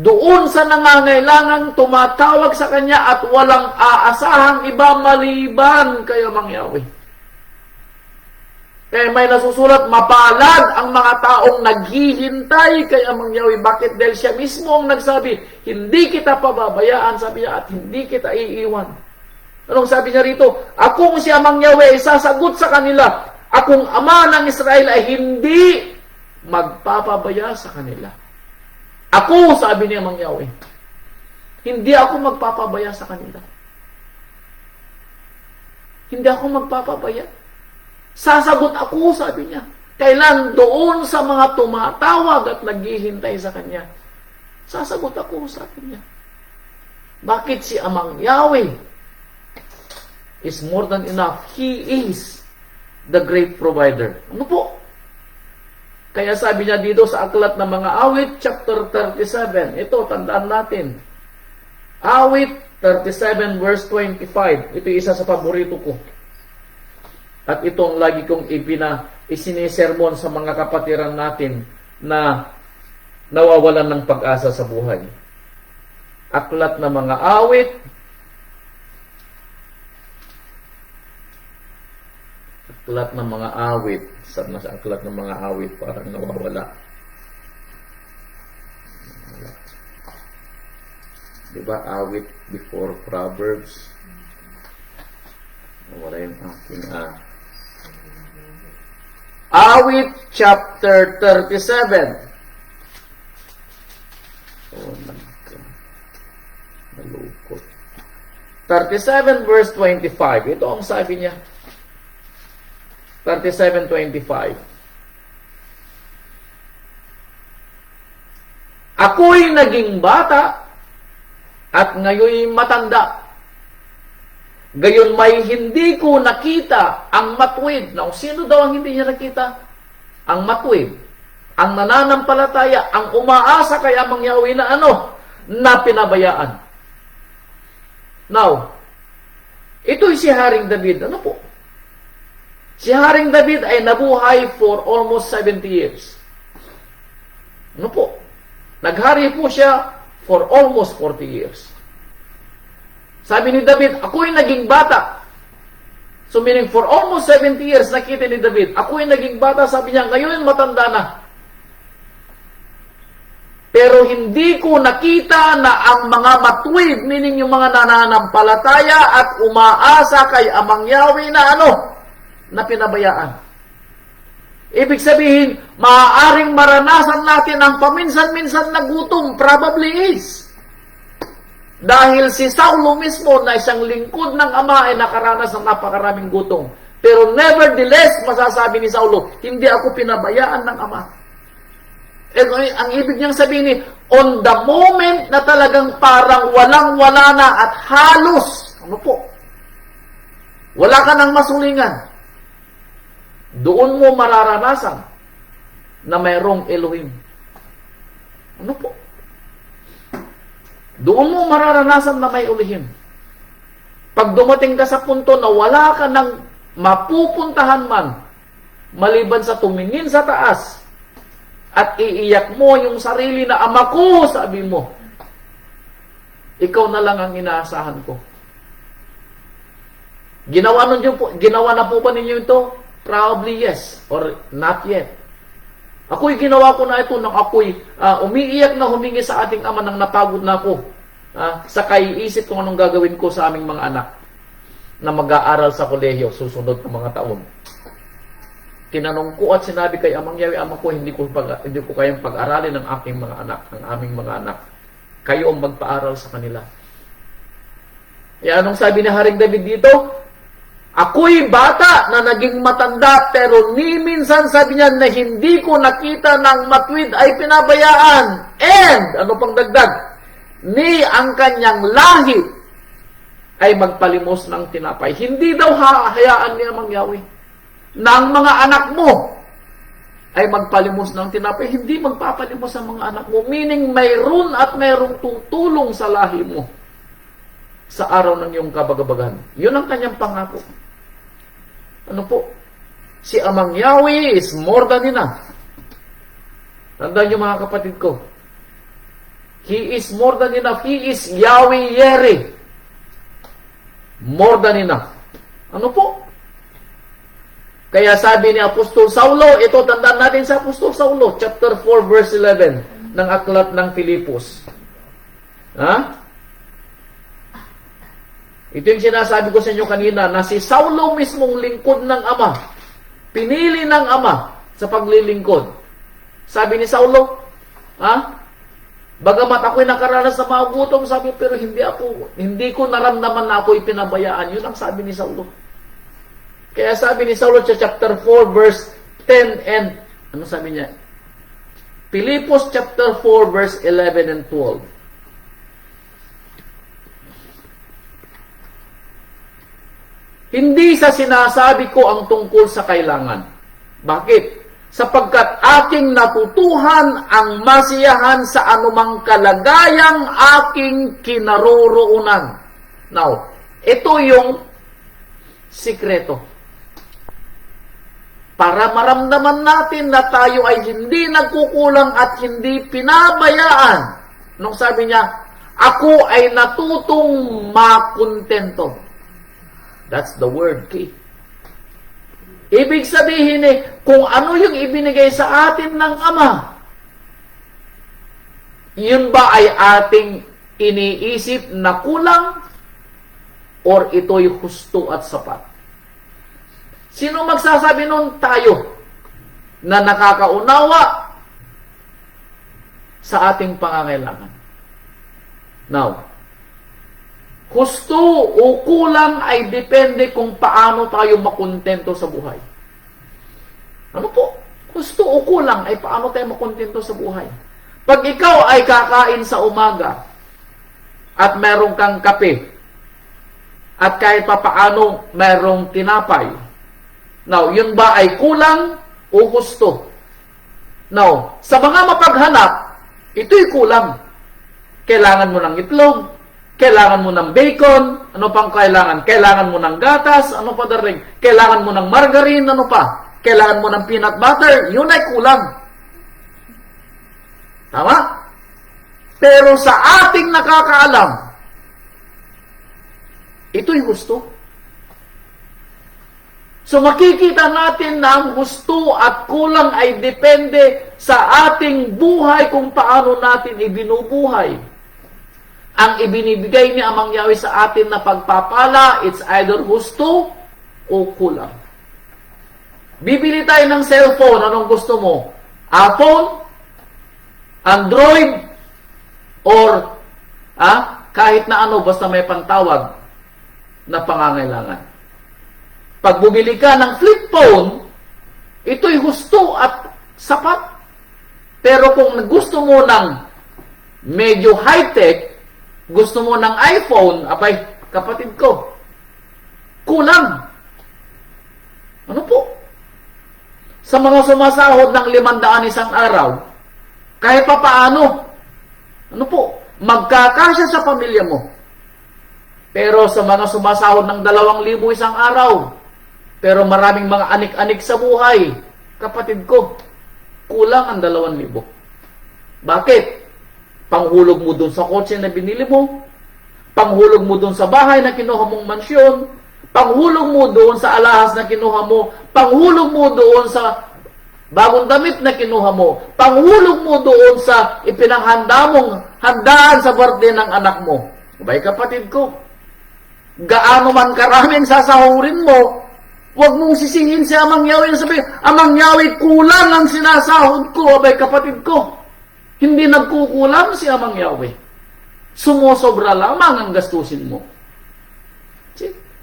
Doon sa nangangailangang tumatawag sa kanya at walang aasahang iba maliban kay Amang Yahweh. Kaya may nasusulat, mapalad ang mga taong naghihintay kay Amang Yahweh. Bakit? Dahil siya mismo ang nagsabi, hindi kita pababayaan, sabi niya, at hindi kita iiwan. Anong sabi niya rito? Akong si Amang Yahweh ay sasagot sa kanila. Akong Ama ng Israel ay hindi magpapabaya sa kanila. Ako, sabi ni Amang Yahweh, hindi ako magpapabaya sa kanila. Hindi ako magpapabaya. Sasagot ako, sabi niya. Kailan? Doon sa mga tumatawag at naghihintay sa Kanya. Sasagot ako, sabi niya. Bakit si Amang Yahweh is more than enough? He is the great provider. Ano po? Kaya sabi niya dito sa Aklat ng Mga Awit, chapter 37. Ito, tandaan natin. Awit 37 verse 25. Ito isa sa paborito ko. At itong lagi kong isinisermon sa mga kapatiran natin na nawawalan ng pag-asa sa buhay. Aklat ng Mga Awit. Aklat ng Mga Awit. Saan na sa Aklat ng Mga Awit? Parang nawawala. Diba? Awit before Proverbs. Wala yung aking Awit chapter 37. Oh, nalukot. 37 verse 25. Ito ang sabi niya. 37:25. Ako'y naging bata at ngayon matanda. Gayon may hindi ko nakita ang matuwid. Now, sino daw ang hindi niya nakita? Ang matuwid. Ang nananampalataya, ang umaasa kay Amang Yahweh na na pinabayaan. Now, ito'y si Haring David. Ano po? Si Haring David ay nabuhay for almost 70 years. Ano po? Naghari po siya for almost 40 years. Sabi ni David, ako'y naging bata. So meaning, for almost 70 years, nakita ni David, ako'y naging bata, sabi niya, ngayon matanda na. Pero hindi ko nakita na ang mga matuwid, meaning yung mga nananampalataya at umaasa kay Amang Yahweh na na pinabayaan. Ibig sabihin, maaaring maranasan natin ang paminsan-minsan na gutom, probably is. Dahil si Saulo mismo na isang lingkod ng Ama ay nakaranas ng napakaraming gutom. Pero nevertheless, masasabi ni Saulo, hindi ako pinabayaan ng Ama. Ang ibig niyang sabihin on the moment na talagang parang walang-wala na at halos, wala ka ng masulingan, doon mo mararanasan na mayroong Elohim. Doon mo mararanasan na may Elohim. Pag dumating ka sa punto na wala ka ng mapupuntahan man, maliban sa tumingin sa taas, at iiyak mo yung sarili na Ama ko, sabi mo, ikaw na lang ang inaasahan ko. Ginawa na po ba ninyo ito? Probably yes, or not yet. Ako'y ginawa ko na ito nang ako'y umiiyak na humingi sa ating Ama nang napagod na ako. Sa kaiisip kung anong gagawin ko sa aming mga anak na mag-aaral sa kolehiyo susunod ng mga taon. Tinanong ko at sinabi kay Amang Yahweh, Ama ko, hindi ko kayang pag-aralin ng aking mga anak, ng aming mga anak. Kayo ang magpaaral sa kanila. Anong sabi ni Haring David dito? Ako'y bata na naging matanda, pero ni minsan sabi niya na hindi ko nakita ng matuwid ay pinabayaan. And, ano pang dagdag? Ni ang kanyang lahi ay magpalimos ng tinapay. Hindi daw hahayaan ni Amang Yahweh na ang mga anak mo ay magpalimos ng tinapay. Hindi magpapalimos ang mga anak mo. Meaning, mayroon at mayroong tutulong sa lahi mo sa araw ng iyong kabagabagan. Yun ang kanyang pangako. Ano po? Si Amang Yahweh is more than enough. Tandaan niyo mga kapatid ko. He is more than enough. He is Yahweh Yere. More than enough. Ano po? Kaya sabi ni Apostol Saulo, ito tandaan natin sa Apostol Saulo, chapter 4, verse 11 ng aklat ng Filipos. Ha? Ito yung sinasabi ko sa inyo kanina, na si Saulo mismong lingkod ng Ama, pinili ng Ama sa paglilingkod. Sabi ni Saulo, ha? Bagamat ako'y nakaranas sa mga gutom, sabi, pero hindi ko naramdaman na ako'y pinabayaan. Yun ang sabi ni Saulo. Kaya sabi ni Saulo sa chapter 4, verse 10 and, ano sabi niya? Filipos chapter 4, verse 11 and 12. Hindi sa sinasabi ko ang tungkol sa kailangan. Bakit? Sapagkat aking natutuhan ang masiyahan sa anumang kalagayang aking kinaroroonan. Now, ito yung sikreto. Para maramdaman natin na tayo ay hindi nagkukulang at hindi pinabayaan. Nung sabi niya, ako ay natutong makontento. That's the word key. Ibig sabihin kung ano yung ibinigay sa atin ng Ama, yun ba ay ating iniisip na kulang or ito'y husto at sapat? Sino magsasabi nun? Tayo na nakakaunawa sa ating pangangailangan. Now, husto o kulang ay depende kung paano tayo makontento sa buhay. Ano po? Husto o kulang ay paano tayo makontento sa buhay. Pag ikaw ay kakain sa umaga at meron kang kape at kahit papaano merong tinapay, now, yun ba ay kulang o husto? Now, sa mga mapaghanap, ito'y kulang. Kailangan mo ng itlog, kailangan mo ng bacon, ano pang kailangan? Kailangan mo ng gatas, ano pa daring? Kailangan mo ng margarine, ano pa? Kailangan mo ng peanut butter, yun ay kulang. Tama? Pero sa ating nakakaalam, ito'y gusto. So makikita natin na ang gusto at kulang ay depende sa ating buhay kung paano natin ibinubuhay. Ang ibinibigay ni Amang Yahweh sa atin na pagpapala, it's either gusto o kulang. Bibili tayo ng cellphone, anong gusto mo? iPhone? Android? Or kahit na ano, basta may pantawag na pangangailangan. Pag bumili ka ng flip phone, ito'y gusto at sapat. Pero kung gusto mo ng medyo high-tech, gusto mo ng iPhone, abay, kapatid ko, kulang. Ano po? Sa mga sumasahod ng 500 isang araw, kahit pa paano, ano po, magkakasya sa pamilya mo. Pero sa mga sumasahod ng 2,000 isang araw, pero maraming mga anik-anik sa buhay, kapatid ko, kulang ang 2,000. Bakit? Panghulog mo dun sa kotse na binili mo, panghulog mo dun sa bahay na kinuha mong mansyon, panghulog mo doon sa alahas na kinuha mo, panghulog mo doon sa bagong damit na kinuha mo, panghulog mo doon sa ipinaghanda mong handaan sa birthday ng anak mo. Abay kapatid ko, gaano man karaming sasahurin mo, huwag mong sisihin si Amang Yahweh na sabihin, Amang Yahweh, kulang ang sinasahod ko. Abay kapatid ko, hindi nagkukulang si Amang Yahweh. Sumusobra lamang ang gastusin mo.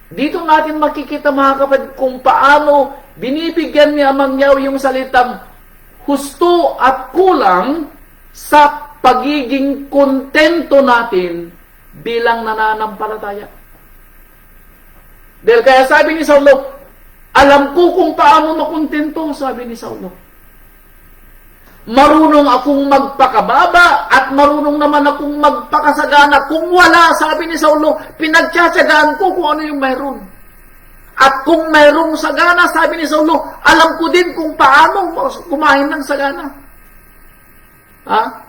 Dito natin makikita mga kapatid kung paano binibigyan ni Amang Yahweh yung salitang husto at kulang sa pagiging kontento natin bilang nananampalataya. Dahil kaya sabi ni Saulo, alam ko kung paano makontento, sabi ni Saulo. Marunong akong magpakababa at marunong naman akong magpakasagana. Kung wala, sabi ni Saulo, pinagtsatsagaan ko kung ano yung mayroon. At kung mayroong sagana, sabi ni Saulo, alam ko din kung paano kumain ng sagana.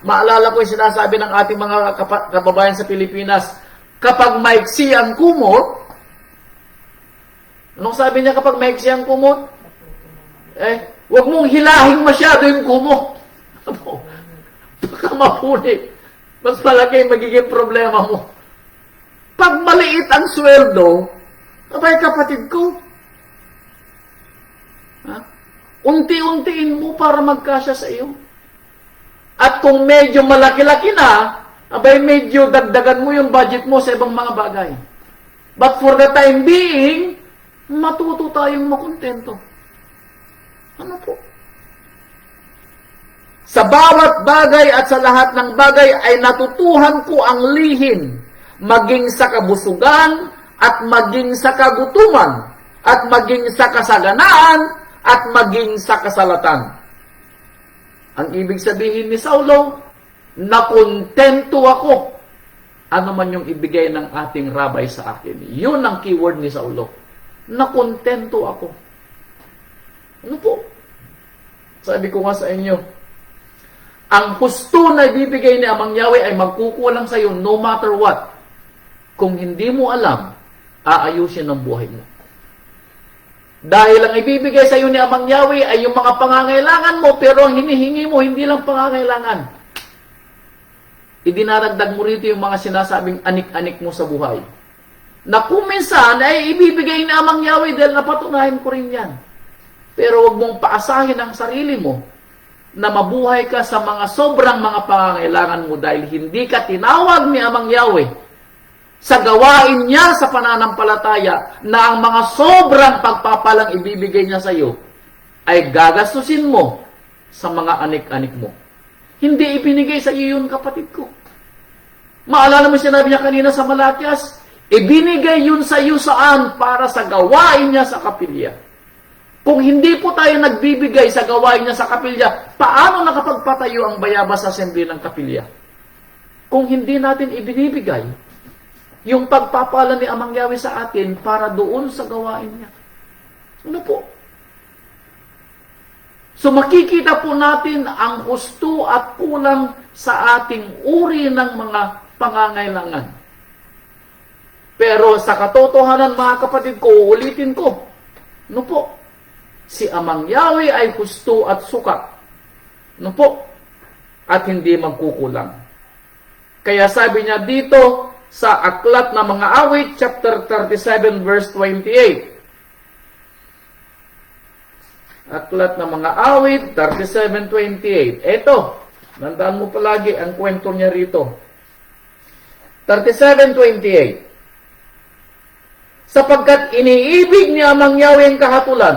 Maalala ko yung sinasabi ng ating mga kababayan sa Pilipinas, kapag maiksi ang kumot, anong sabi niya kapag maiksi ang kumot? Huwag mong hilahing masyado yung kumo. Ano? Baka mapunit. Mas malaki magiging problema mo. Pag maliit ang sweldo, abay kapatid ko, unti-untiin mo para magkasya sa iyo. At kung medyo malaki-laki na, abay medyo dagdagan mo yung budget mo sa ibang mga bagay. But for the time being, matuto tayong makontento. Ano po? Sa bawat bagay at sa lahat ng bagay ay natutuhan ko ang lihim, maging sa kabusugan at maging sa kagutuman at maging sa kasaganaan at maging sa kasalatan. Ang ibig sabihin ni Saulo, nakontento ako. Ano man yung ibigay ng ating rabay sa akin. Yun ang keyword ni Saulo. Nakontento ako. Ano po? Sabi ko nga sa inyo, ang husto na ibibigay ni Amang Yahweh ay magkukulang sa iyo no matter what. Kung hindi mo alam, aayusin ang buhay mo. Dahil ang ibibigay sa iyo ni Amang Yahweh ay yung mga pangangailangan mo, pero ang hinihingi mo, hindi lang pangangailangan. Idinaragdag mo rito yung mga sinasabing anik-anik mo sa buhay. Na kung minsan ay ibibigay ni Amang Yahweh dahil napatunayan ko rin yan. Pero huwag mong paasahin ang sarili mo na mabuhay ka sa mga sobrang mga pangangailangan mo dahil hindi ka tinawag ni Amang Yahweh sa gawain niya sa pananampalataya na ang mga sobrang pagpapalang ibibigay niya sa iyo ay gagastusin mo sa mga anik-anik mo. Hindi ibinigay sa iyo yun, kapatid ko. Maalala mo sinabi niya kanina sa Malakias, ibinigay yun sa iyo saan? Para sa gawain niya sa kapilya. Kung hindi po tayo nagbibigay sa gawain niya sa kapilya, paano nakapagpatayo ang bayabas sa assembly ng kapilya? Kung hindi natin ibinibigay yung pagpapala ni Amang Yahweh sa atin para doon sa gawain niya. Ano po? So makikita po natin ang husto at kulang sa ating uri ng mga pangangailangan. Pero sa katotohanan, mga kapatid ko, ulitin ko, ano po? Si Amang Yahweh ay husto at sukat. Ano po? At hindi magkukulang. Kaya sabi niya dito, sa Aklat ng Mga Awit, chapter 37, verse 28. Aklat ng Mga Awit, 37:28. Ito, nandaan mo palagi ang kwento niya rito. 37:28. Sapagkat iniibig ni Amang Yahweh ang kahatulan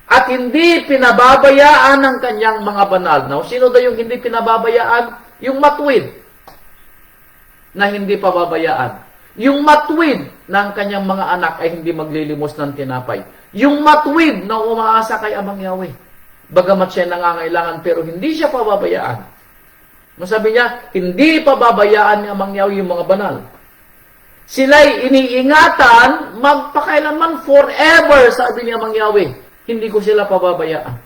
at hindi pinababayaan ang kanyang mga banal. Now, sino daw yung hindi pinababayaan? Yung matuwid na hindi pababayaan. Yung matuwid na ang kanyang mga anak ay hindi maglilimos ng tinapay. Yung matuwid na umaasa kay Amang Yahweh. Bagamat siya nangangailangan pero hindi siya pababayaan. Masabi niya, hindi pababayaan ni Amang Yahweh yung mga banal. Sila'y iniingatan magpakailanman forever, sabi ni Amang Yahweh. Hindi ko sila pababayaan.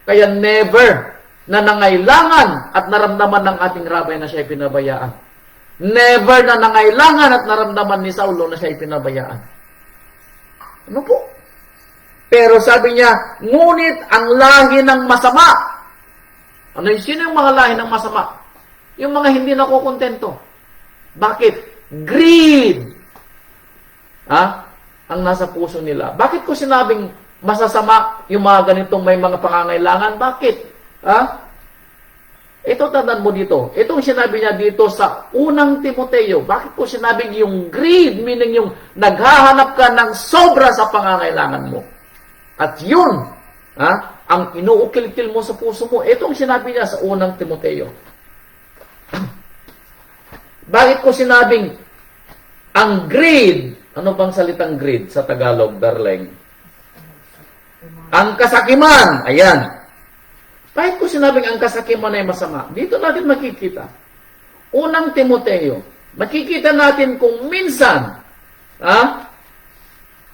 Kaya never na nangailangan at naramdaman ng ating rabay na siya'y pinabayaan. Never na nangailangan at naramdaman ni Saulo na siya'y pinabayaan. Ano po? Pero sabi niya, ngunit ang lahi ng masama. Ano yung sino yung mga lahi ng masama? Yung mga hindi nakukontento. Bakit? Greed. Ang nasa puso nila. Bakit ko sinabing masasama yung mga ganitong may mga pangangailangan? Bakit? Ito, tandaan mo dito. Itong sinabi niya dito sa unang Timoteo. Bakit ko sinabing yung greed, meaning yung naghahanap ka ng sobra sa pangangailangan mo. At yun, ang inuukil-kil mo sa puso mo. Itong sinabi niya sa unang Timoteo. Bakit ko sinabing ang greed, ano bang salitang greed sa Tagalog, darling? Ang kasakiman, ayan. Bakit ko sinabing ang kasakiman ay masama? Dito natin makikita. Unang Timoteo, makikita natin kung minsan,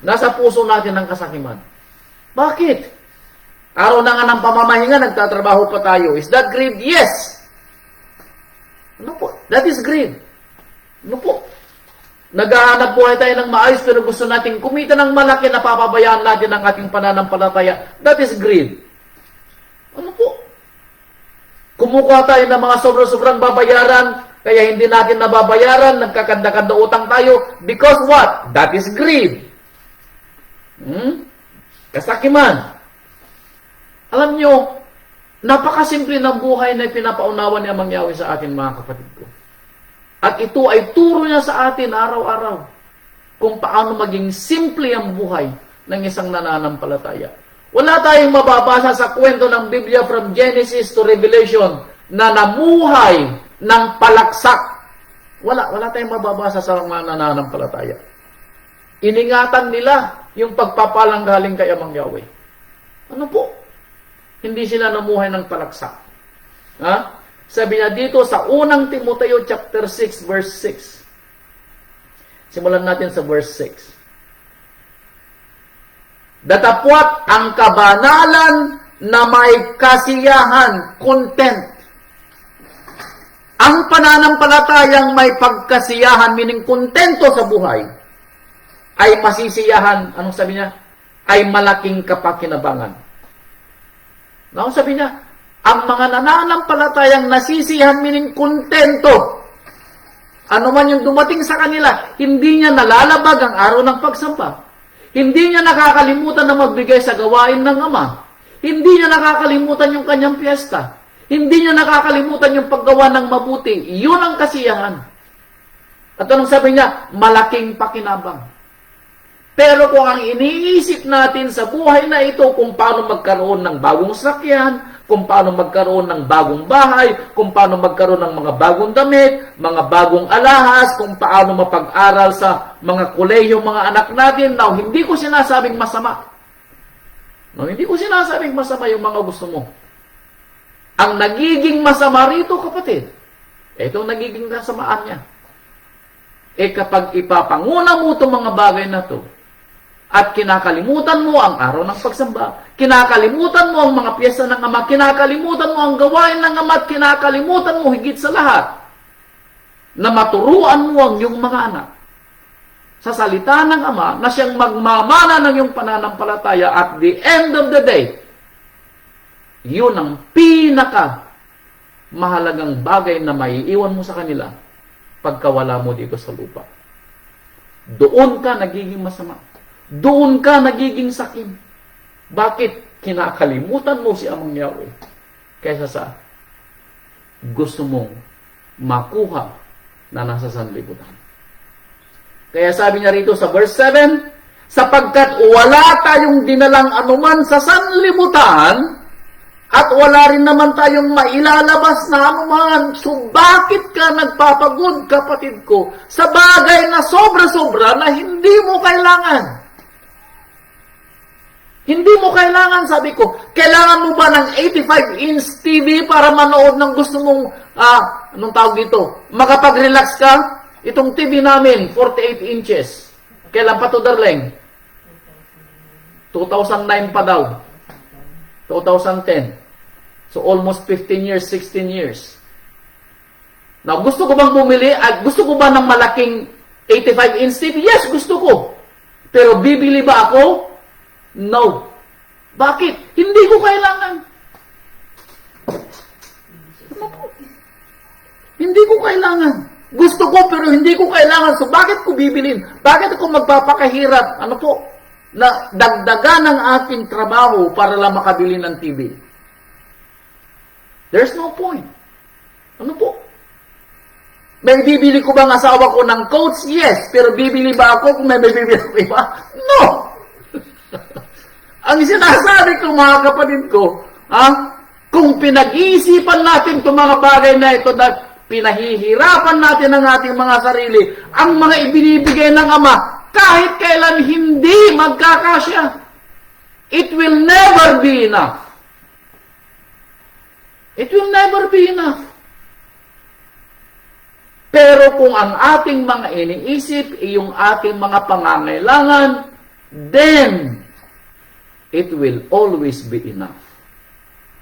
nasa puso natin ang kasakiman. Bakit? Araw na nga ng pamamahinga, nagtatrabaho pa tayo. Is that greed? Yes. Ano po? That is greed. Ano po? Naghahanap buhay tayo ng maayos pero gusto nating kumita ng malaki na papabayaan natin ang ating pananampalataya. That is greed. Ano po? Kumukuha tayo ng mga sobrang babayaran, kaya hindi natin nababayaran, nagkakanda-kanda utang tayo. Because what? That is greed. Kasakiman. Alam nyo, napakasimple ng buhay na pinapaunawa ni Amang Yahweh sa atin, mga kapatid ko. At ito ay turo niya sa atin araw-araw kung paano maging simple ang buhay ng isang nananampalataya. Wala tayong mababasa sa kwento ng Biblia from Genesis to Revelation na namuhay ng palaksak. Wala tayong mababasa sa mga nananampalataya. Iningatan nila yung pagpapalang galing kay Amang Yahweh. Ano po? Hindi sila namuhay ng palaksak. Ha? Sabi niya dito sa unang Timoteo chapter 6 verse 6. Simulan natin sa verse 6. Datapwat ang kabanalan na may kasiyahan, content. Ang pananampalatayang may pagkasiyahan, meaning kontento sa buhay, ay masisiyahan, anong sabi niya? Ay malaking kapakinabangan. Ano sabi niya? Ang mga nananampalatayang nasisiyahan, meaning kontento. Ano man yung dumating sa kanila, hindi niya nalalabag ang araw ng pagsamba. Hindi niya nakakalimutan na magbigay sa gawain ng Ama. Hindi niya nakakalimutan yung kanyang piyesta. Hindi niya nakakalimutan yung paggawa ng mabuti. Yun ang kasiyahan. At anong sabi niya? Malaking pakinabang. Pero kung ang iniisip natin sa buhay na ito, kung paano magkaroon ng bagong sakyan, kung paano magkaroon ng bagong bahay, kung paano magkaroon ng mga bagong damit, mga bagong alahas, kung paano mapag-aral sa mga kolehiyo, mga anak natin, now, hindi ko sinasabing masama. No, hindi ko sinasabing masama yung mga gusto mo. Ang nagiging masama rito, kapatid, ito ang nagiging kasamaan niya. Kapag ipapanguna mo itong mga bagay na to, at kinakalimutan mo ang araw ng pagsamba, kinakalimutan mo ang mga piyesta ng Ama, kinakalimutan mo ang gawain ng Ama, at kinakalimutan mo higit sa lahat na maturuan mo ang iyong mga anak sa salita ng Ama na siyang magmamana ng iyong pananampalataya. At the end of the day, yun ang pinaka mahalagang bagay na maiiwan mo sa kanila pagkawala mo dito sa lupa. Doon ka nagiging masama. Doon ka nagiging sakim. Bakit? Kinakalimutan mo si Amang Yahweh kaysa sa gusto mong makuha na nasa sanlibutan. Kaya sabi niya rito sa verse 7, sapagkat wala tayong dinalang anuman sa sanlibutan at wala rin naman tayong mailalabas na anuman, so bakit ka nagpapagod, kapatid ko, sa bagay na sobra-sobra na hindi mo kailangan? Hindi mo kailangan, sabi ko. Kailangan mo ba ng 85-inch TV para manood ng gusto mong, anong tawag dito? Makapag-relax ka? Itong TV namin, 48 inches. Kailan pa to, darling? 2009 pa daw. 2010. So, almost 15 years, 16 years. Now, gusto ko bang bumili? Gusto ko ba ng malaking 85-inch TV? Yes, gusto ko. Pero bibili ba ako? No. Bakit? Hindi ko kailangan. Hindi ko kailangan. Gusto ko pero hindi ko kailangan. So bakit ko bibilin? Bakit ako magpapakahirap? Ano po? Na dagdagan ng aking trabaho para lang makabili ng TV. There's no point. Ano po? May bibili ko bang asawa ko ng coats? Yes. Pero bibili ba ako kung may bibili ko iba? No. Ang sinasabi ko, mga kapatid ko, kung pinag-iisipan natin itong mga bagay na ito, pinahihirapan natin ang ating mga sarili, ang mga ibinibigay ng Ama, kahit kailan hindi magkakasya. It will never be enough. It will never be enough. Pero kung ang ating mga iniisip, yung ating mga pangangailangan, then it will always be enough.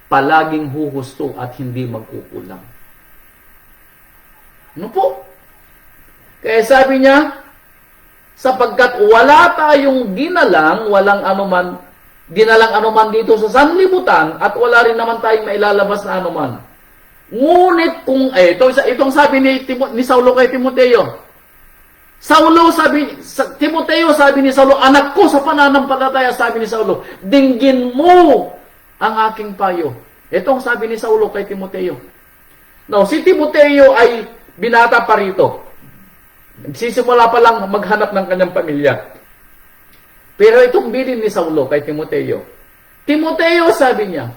Palaging huhusto at hindi magkukulang. Ano po? Kaya sabi niya, sapagkat wala tayong dinalang anuman dito sa sanlibutan at wala rin naman tayong mailalabas na anuman. Ngunit kung, itong sabi ni Saulo kay Timoteo, Timoteo, sabi ni Saulo, anak ko sa pananampalataya, sabi ni Saulo, dinggin mo ang aking payo. Itong sabi ni Saulo kay Timoteo. Now, si Timoteo ay binata pa rito. Nagsisimula pa lang maghanap ng kanyang pamilya. Pero itong bilin ni Saulo kay Timoteo. Timoteo, sabi niya,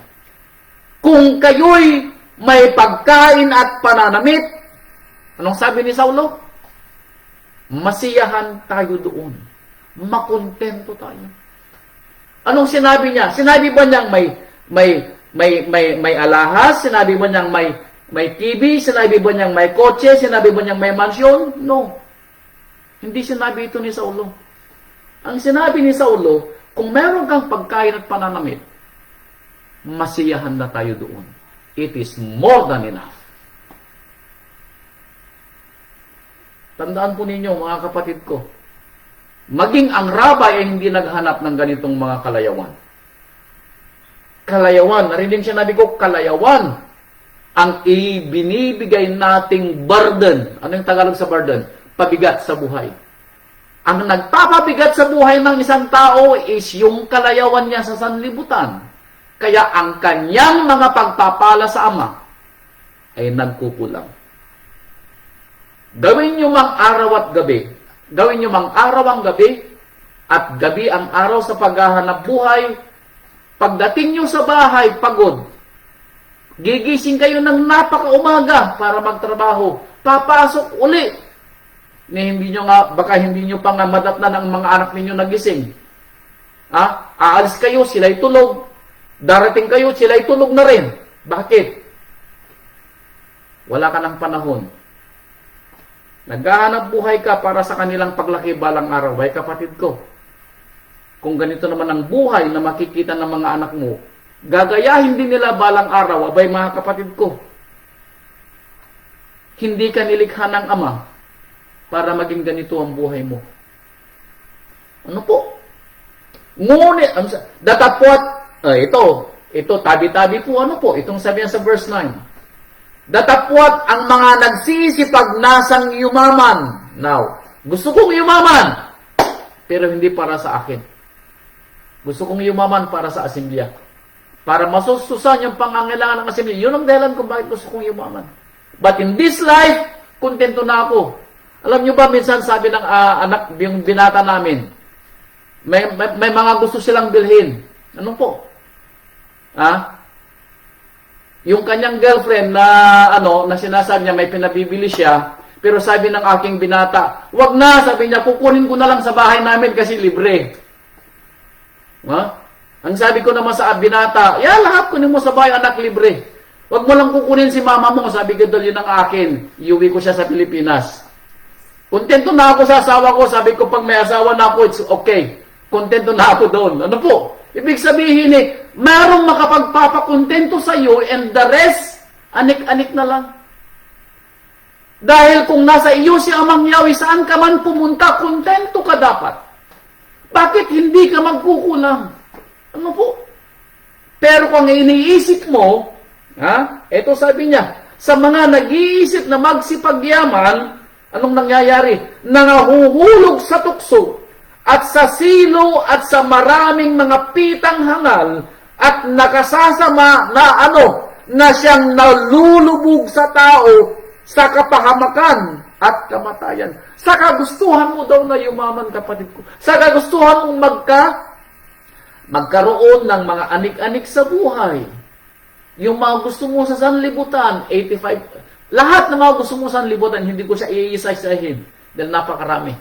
kung kayo'y may pagkain at pananamit, anong sabi ni Saulo? Masiyahan tayo doon. Makontento tayo. Anong sinabi niya? Sinabi ba niyang may alahas? Sinabi ba niyang may TV? Sinabi ba niyang may kotse? Sinabi ba niyang may mansyon? No. Hindi sinabi ito ni Saulo. Ang sinabi ni Saulo, kung meron kang pagkain at pananamit, masiyahan na tayo doon. It is more than enough. Tandaan po ninyo, mga kapatid ko, maging ang rabay ay hindi naghanap ng ganitong mga kalayawan. Kalayawan, narinig sinabi ko, kalayawan, ang ibinibigay nating burden. Ano yung Tagalog sa burden? Pabigat sa buhay. Ang nagpapabigat sa buhay ng isang tao is yung kalayawan niya sa sanlibutan. Kaya ang kanyang mga pagpapala sa Ama ay nagkukulang. Gawin nyo mang araw at gabi. Gawin nyo mang araw ang gabi at gabi ang araw sa paghahanap buhay. Pagdating nyo sa bahay, pagod. Gigising kayo ng napakaumaga para magtrabaho. Papasok uli. Baka hindi nyo pa nga madatnan ng mga anak ninyo nagising. Aalis kayo, sila'y tulog. Darating kayo, sila'y tulog na rin. Bakit? Wala ka ng panahon. Naghahanap buhay ka para sa kanilang paglaki balang araw. Ay kapatid ko, kung ganito naman ang buhay na makikita ng mga anak mo, gagayahin din nila balang araw. Abay mga kapatid ko, hindi ka nilikha ng Ama para maging ganito ang buhay mo. Ano po? Ngunit, datapwat, ito, tabi-tabi po, ano po? Itong sabihan sa verse 9. Datapwat ang mga nagsisipag nasang yumaman. Now, gusto kong yumaman, pero hindi para sa akin. Gusto kong yumaman para sa asimilya. Para masususan yung pangangailangan ng asimilya. Yun ang dahilan kung bakit gusto kong yumaman. But in this life, kontento na ako. Alam nyo ba, minsan sabi ng anak, yung binata namin, may mga gusto silang bilhin. Ano po? Yung kanyang girlfriend na sinasabi niya may pinabibili siya, pero sabi ng aking binata, wag na, sabi niya, kukunin ko na lang sa bahay namin kasi libre. Ang sabi ko naman sa binata, lahat kunin mo sa bahay, anak, libre. Wag mo lang kukunin si mama mo, sabi ko doon, yun ang akin. Iuwi ko siya sa Pilipinas. Kontento na ako sa asawa ko, sabi ko pag may asawa na ako, it's okay. Kontento na ako doon. Ano po? Ibig sabihin mayroong makapagpapakontento sa iyo and the rest, anik-anik na lang. Dahil kung nasa iyo si Amang Yahweh, saan ka man pumunta, kontento ka dapat. Bakit hindi ka magkukulang? Ano po? Pero kung iniisip mo, ito sabi niya, sa mga nag-iisip na magsipagyaman, anong nangyayari? Nangahuhulog sa tukso, at sa silo at sa maraming mga pitang hangal at nakasasama na siyang nalulubog sa tao sa kapahamakan at kamatayan. Sa kagustuhan mo daw na yumaman, kapatid ko. Sa kagustuhan mong magkaroon ng mga anik-anik sa buhay. Yung mga gusto mo sa sanlibutan, 85. Lahat ng mga gusto mo sa sanlibutan, hindi ko siya iisa-isahin dahil napakarami.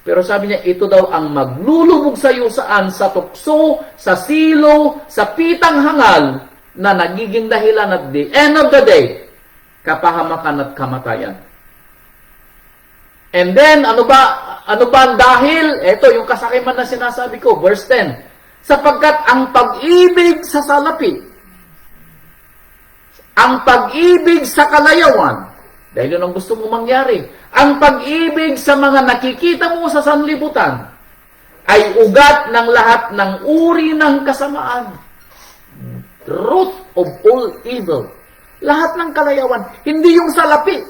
Pero sabi niya, ito daw ang maglulubog sa iyo saan? Sa tukso, sa silo, sa pitang hangal na nagiging dahilan at the end of the day, kapahamakan at kamatayan. And then, ano ba ang dahil? Ito, yung kasakiman na sinasabi ko, verse 10. Sapagkat ang pag-ibig sa salapi, ang pag-ibig sa kalayawan, dahil yun ang gusto mo mangyari, Ang pag-ibig sa mga nakikita mo sa sanlibutan ay ugat ng lahat ng uri ng kasamaan. Root of all evil. Lahat ng kalayawan. Hindi yung salapi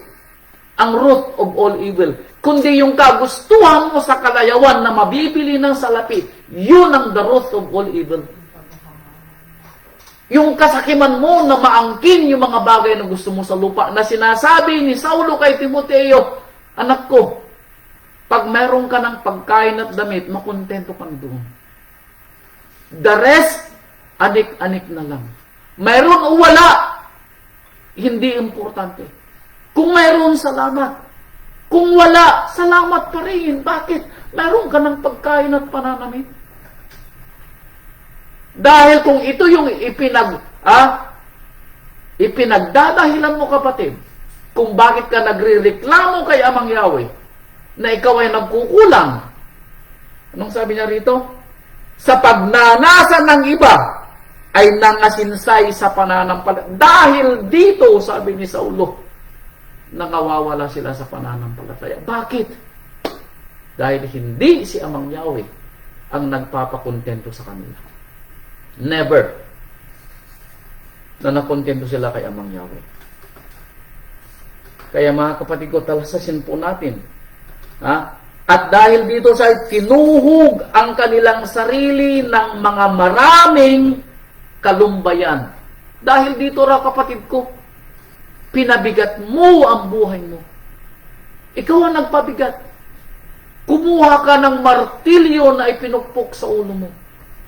ang root of all evil, kundi yung kagustuhan mo sa kalayawan na mabibili ng salapi. Yun ang the root of all evil. Yung kasakiman mo na maangkin yung mga bagay na gusto mo sa lupa, na sinasabi ni Saulo kay Timoteo, anak ko, pag meron ka ng pagkain at damit, makontento kang doon. The rest, anik-anik na lang. Meron o wala, hindi importante. Kung meron, salamat. Kung wala, salamat pa rin. Bakit? Meron ka ng pagkain at pananamit. Dahil kung ito yung ipinagdadahilan mo, kapatid, kung bakit ka nagrereklamo kay Amang Yahweh na ikaw ay nagkukulang. Anong sabi niya rito? Sa pagnanasa ng iba ay nangasinsay sa pananampalataya. Dahil dito, sabi ni Saulo, nakawawala sila sa pananampalataya. Bakit? Dahil hindi si Amang Yahweh ang nagpapakontento sa kanila. Never na nakontento sila kay Amang Yahweh. Kaya mga kapatid ko, talasasin po natin. At dahil dito sa tinuhog ang kanilang sarili ng mga maraming kalumbayan. Dahil dito raw, kapatid ko, pinabigat mo ang buhay mo. Ikaw ang nagpabigat. Kumuha ka ng martilyo na ipinukpok sa ulo mo.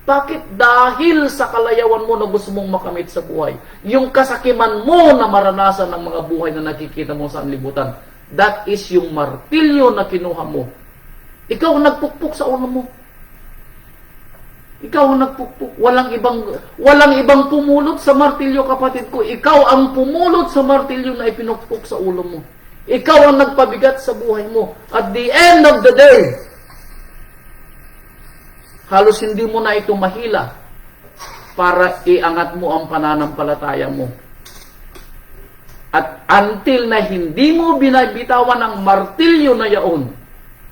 Bakit? Dahil sa kalayawan mo na gusto mong makamit sa buhay. Yung kasakiman mo na maranasan ng mga buhay na nakikita mo sa libutan. That is yung martilyo na kinuha mo. Ikaw ang nagpukpok sa ulo mo. Ikaw ang nagpukpok. Walang ibang pumulot sa martilyo, kapatid ko. Ikaw ang pumulot sa martilyo na ipinukpok sa ulo mo. Ikaw ang nagpabigat sa buhay mo. At the end of the day, halos hindi mo na ito mahila para iangat mo ang pananampalataya mo. At until na hindi mo binabitawan ang martilyo na yaon,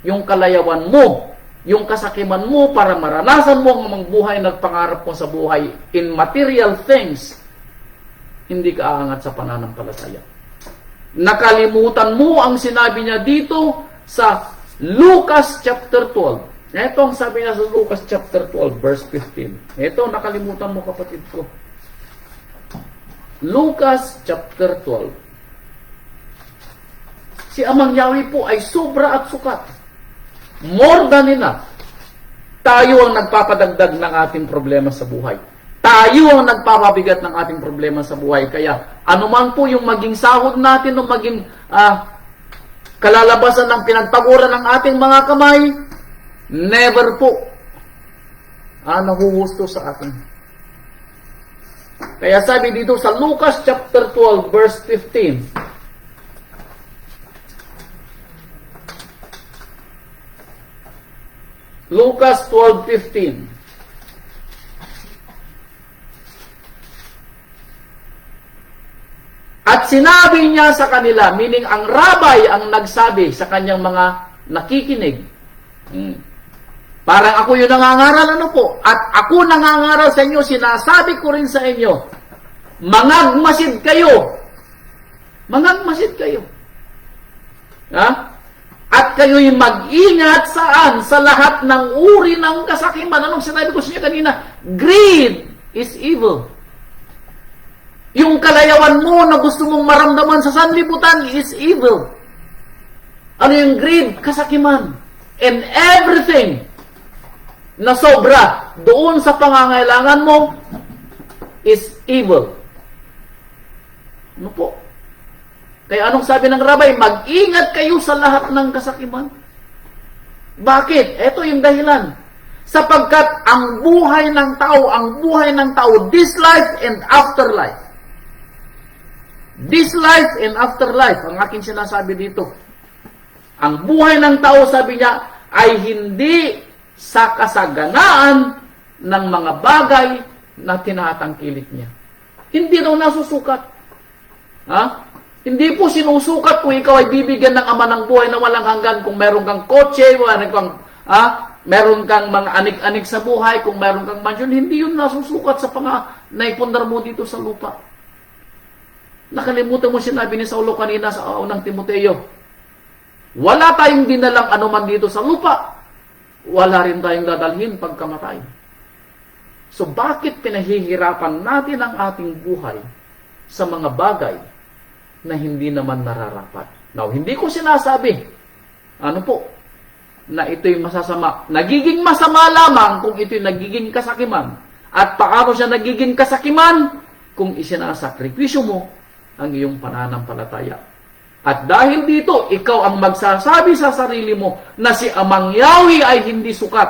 yung kalayawan mo, yung kasakiman mo para maranasan mo ang mga buhay na pangarap mo sa buhay in material things, hindi ka aangat sa pananampalataya. Nakalimutan mo ang sinabi niya dito sa Lucas chapter 12. Ito ang sabi niya sa Lucas chapter 12, verse 15. Ito, nakalimutan mo, kapatid ko. Lucas chapter 12. Si Amang Yahweh po ay sobra at sukat. More than enough. Tayo ang nagpapadagdag ng ating problema sa buhay. Tayo ang nagpapabigat ng ating problema sa buhay. Kaya, anuman po yung maging sahod natin o maging kalalabasan ng pinagpaguran ng ating mga kamay, never po nahuhusto sa atin. Kaya sabi dito sa Lucas chapter 12 verse 15, Lucas 12:15. At sinabi niya sa kanila, meaning ang rabbi ang nagsabi sa kanyang mga nakikinig. Parang ako yung nangangaral, ano po? At ako nangangaral sa inyo, sinasabi ko rin sa inyo, mangagmasid kayo. Mangagmasid kayo. At kayo'y mag-ingat saan? Sa lahat ng uri ng kasakiman. Anong sinabi ko sa inyo kanina? Greed is evil. Yung kalayawan mo na gusto mong maramdaman sa sanlibutan is evil. Ano yung greed? Kasakiman. And everything na sobra doon sa pangangailangan mo is evil. Ano po? Kaya anong sabi ng rabbi? Mag-ingat kayo sa lahat ng kasakiman. Bakit? Ito yung dahilan. Sapagkat ang buhay ng tao, this life and afterlife. This life and afterlife, ang aking sinasabi dito. Ang buhay ng tao, sabi niya, ay hindi sa kasaganaan ng mga bagay na tinatangkilik niya. Hindi raw nasusukat. Hindi po sinusukat kung ikaw ay bibigyan ng ama ng buhay na walang hanggan, kung meron kang kotse, meron kang mga anik-anik sa buhay, kung meron kang mansyon. Hindi yun nasusukat sa naipundar mo dito sa lupa. Nakalimutan mo sinabi ni Saulo kanina sa unang Timoteo. Wala tayong dinalang anuman dito sa lupa. Wala rin tayong dadalhin pagkamatay. So bakit pinahihirapan natin ang ating buhay sa mga bagay na hindi naman nararapat? Now, hindi ko sinasabi, na ito'y masasama. Nagiging masama lamang kung ito'y nagiging kasakiman. At paano siya nagiging kasakiman? Kung isinasakripisyo mo ang iyong pananampalataya. At dahil dito, ikaw ang magsasabi sa sarili mo na si Amang Yahweh ay hindi sukat.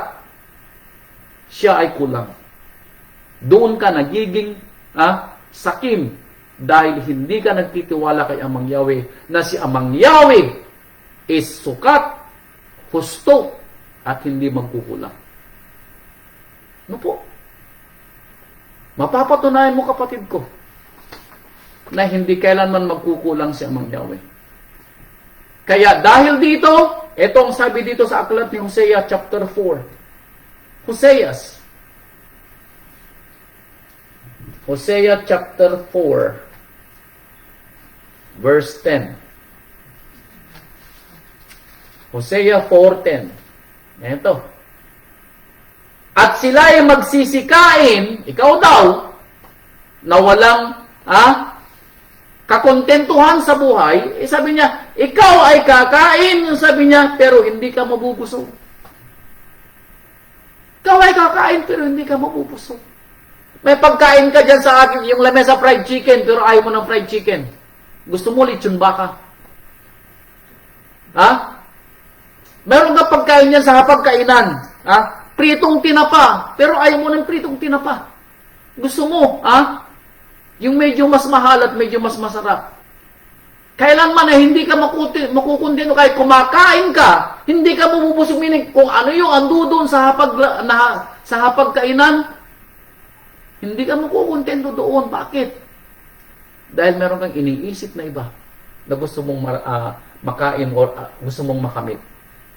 Siya ay kulang. Doon ka nagiging sakim dahil hindi ka nagtitiwala kay Amang Yahweh na si Amang Yahweh is sukat, husto, at hindi magkukulang. Ano po? Mapapatunayan mo, kapatid ko, na hindi kailanman magkukulang si Amang Yahweh. Kaya dahil dito, itong sabi dito sa aklat ni Hosea chapter 4. Hosea chapter 4 verse 10. Hosea 4:10. Ito. At sila ay magsisikain, ikaw daw, na walang kakontentuhan sa buhay. Sabi niya, ikaw ay kakain, sabi niya, pero hindi ka mabubusog. Ikaw ay kakain, pero hindi ka mabubusog. May pagkain ka dyan sa akin, yung lamesa fried chicken, pero ayaw mo ng fried chicken. Gusto mo lechon baka? Meron ka pagkain dyan sa hapagkainan. Pritong tinapa, pero ayaw mo ng pritong tinapa. Gusto mo, yung medyo mas mahal at medyo mas masarap. Kailanman na hindi ka makukundino kahit kumakain ka, hindi ka mabubusog. Meaning, kung ano yung ando doon sa hapagkainan, hindi ka makukontento doon. Bakit? Dahil meron kang iniisip na iba na gusto mong makain o gusto mong makamit.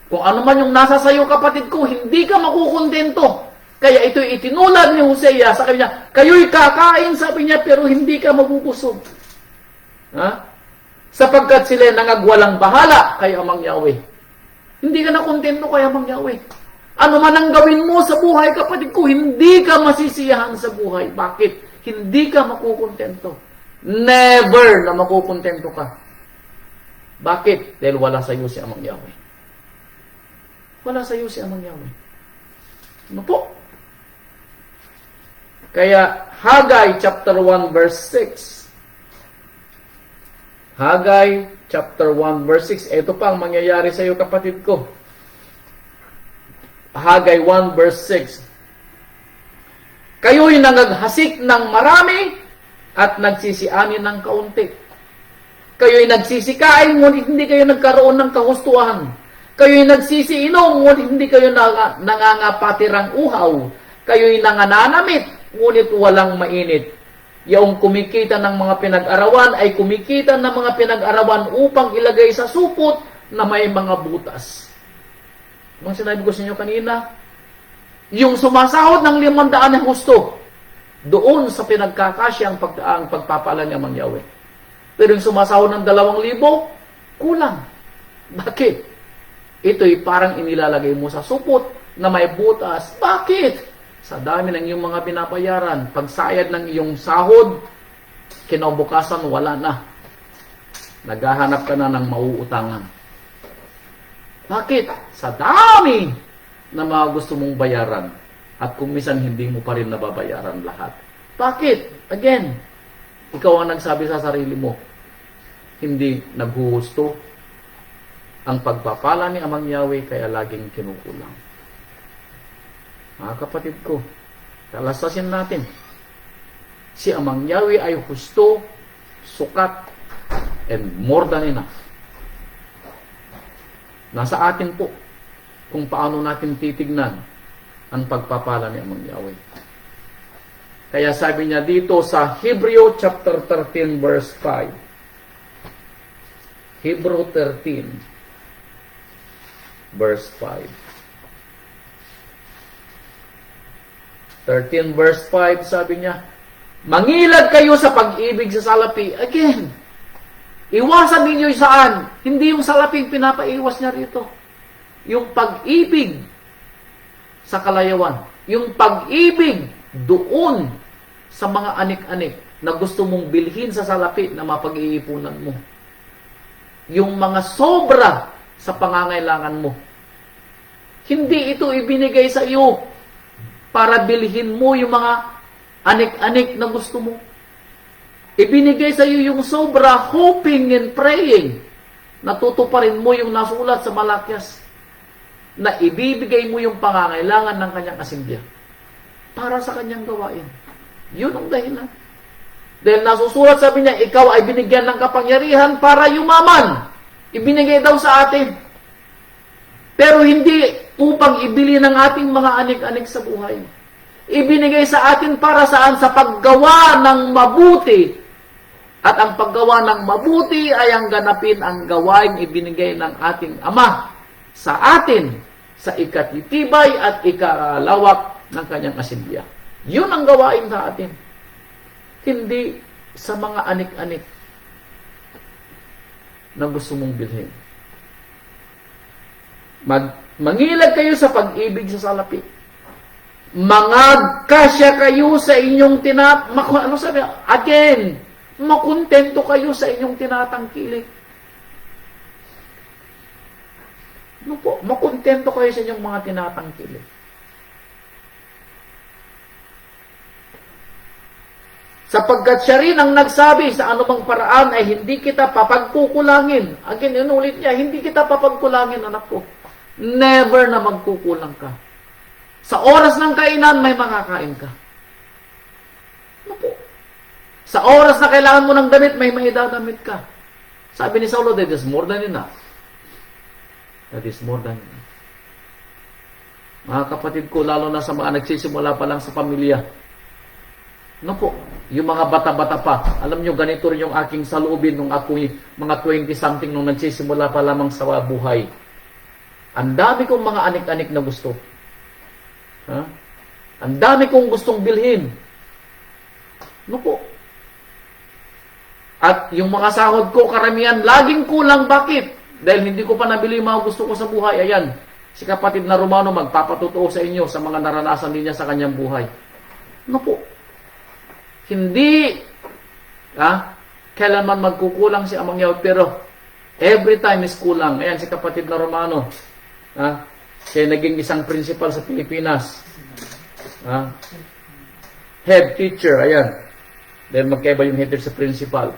Kung ano man yung nasa sayo, kapatid ko, hindi ka makukontento. Kaya ito'y itinulad ni Hosea sa kanya. Kayo'y kakain, sabi niya, pero hindi ka mabubusog. Sapagkat sila nangagwalang bahala kay Amang Yahweh. Hindi ka na kontento kay Amang Yahweh. Ano man ang gawin mo sa buhay, kapatid ko, hindi ka masisiyahan sa buhay. Bakit? Hindi ka makukontento. Never na makukontento ka. Bakit? Dahil wala sa iyo si Amang Yahweh. Wala sa iyo si Amang Yahweh. Ano po? Kaya, Haggai chapter 1 verse 6. Haggai chapter 1 verse 6. Ito pa ang mangyayari sa iyo, kapatid ko. Haggai 1 verse 6. Kayo'y nangaghasik ng marami at nagsisiani ng kaunti. Kayo'y nagsisikain, ngunit hindi kayo nagkaroon ng kahustuhan. Kayo'y nagsisiinom, ngunit hindi kayo nangangapatirang uhaw. Kayo'y nangananamit, ngunit walang mainit. Yung kumikita ng mga pinag-arawan ay kumikita ng mga pinag-arawan upang ilagay sa supot na may mga butas. Mga sinabi ko sa inyo kanina, yung sumasahod ng 500 na husto, doon sa pinagkakasya ang pagpapala niya Amang Yahweh. Pero yung sumasahod ng 2,000, kulang. Bakit? Ito'y parang inilalagay mo sa supot na may butas. Bakit? Sa dami ng iyong mga binabayaran, pagsayad ng iyong sahod, kinabukasan wala na. Naghahanap ka na ng mauutangan. Bakit? Sa dami na mga gusto mong bayaran at kung minsan hindi mo pa rin nababayaran lahat. Bakit? Again, ikaw ang nagsabi sa sarili mo, hindi naghuhusto ang pagpapala ni Amang Yahweh kaya laging kinukulang. Mga kapatid ko, talasasin natin. Si Amang Yahweh ay husto, sukat, and more than enough. Nasa atin po kung paano natin titignan ang pagpapala ni Amang Yahweh. Kaya sabi niya dito sa Hebreo chapter 13 verse 5. Hebrew 13, verse 5. 13 verse 5, sabi niya, mangilag kayo sa pag-ibig sa salapi. Again, iwasan ninyo yung saan? Hindi yung salapi pinapaiwas niya rito. Yung pag-ibig sa kalayawan. Yung pag-ibig doon sa mga anik-anik na gusto mong bilhin sa salapi na mapag-iipunan mo. Yung mga sobra sa pangangailangan mo. Hindi ito ibinigay sa iyo para bilhin mo yung mga anik-anik na gusto mo. Ibinigay sa iyo yung sobra, hoping and praying. Natutuparin mo yung nasulat sa Malakyas na ibibigay mo yung pangangailangan ng kanyang asimblya para sa kanyang gawain. Yun ang dahilan. Dahil nasusulat, sabi niya, ikaw ay binigyan ng kapangyarihan para yumaman. Ibinigay daw sa atin. Pero hindi upang ibili ng ating mga anik-anik sa buhay. Ibinigay sa atin para saan? Sa paggawa ng mabuti. At ang paggawa ng mabuti ay ang ganapin ang gawain ibinigay ng ating Ama sa atin sa ikatitibay at ikalawak ng kanyang asimblya. Yun ang gawain sa atin. Hindi sa mga anik-anik na gusto mong bilhin. Mangilag kayo sa pag-ibig sa salapi. Mangagkasya kayo sa inyong makontento kayo sa inyong tinatangkilik. Makontento kayo sa inyong mga tinatangkilik. Sapagkat siya rin ang nagsabi sa anumang paraan ay hindi kita papagkukulangin. Again, inulit niya, hindi kita papagkulangin, anak ko. Never na magkukulang ka. Sa oras ng kainan, may makakain ka. Ano po? Sa oras na kailangan mo ng damit, may maidadamit ka. Sabi ni Saulo, that is more than enough. That is more than enough. Mga kapatid ko, lalo na sa mga nagsisimula pa lang sa pamilya. Ano po? Yung mga bata-bata pa. Alam nyo, ganito rin yung aking saloobin nung ako'y mga 20-something nung nagsisimula pa lamang sa buhay. Ang dami kong mga anik-anik na gusto. Ha? Ang dami kong gustong bilhin. Ano po? At yung mga sahod ko, karamihan, laging kulang. Bakit? Dahil hindi ko pa nabili yung mga gusto ko sa buhay. Ayan, si kapatid na Romano magpapatutuo sa inyo sa mga naranasan din niya sa kanyang buhay. Ano po? Hindi, kailanman magkukulang si Amang Yahweh, pero every time is kulang. Ayan, si kapatid na Romano. Siya naging isang principal sa Pilipinas. Head teacher, ayan. Dahil magkaiba yung head teacher sa principal.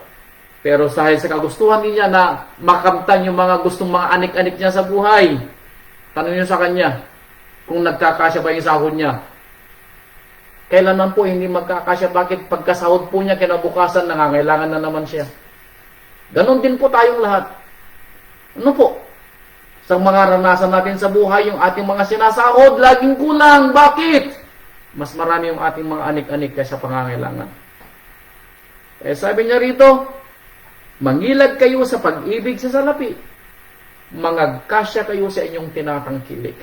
Pero dahil sa kagustuhan niya na makamtan yung mga gustong mga anik-anik niya sa buhay, tanong niyo sa kanya, kung nagkakasya ba yung sahod niya. Kailanman po hindi magkakasya. Bakit? Pagkasahod po niya, kinabukasan, nangangailangan na naman siya. Ganon din po tayong lahat. Ano po? Sa mga ranasan natin sa buhay, yung ating mga sinasahod, laging kulang. Bakit? Mas marami yung ating mga anik-anik kaysa pangangailangan. Eh sabi niya rito, mangilag kayo sa pag-ibig sa salapi. Mangagkasya kayo sa inyong tinatangkilik.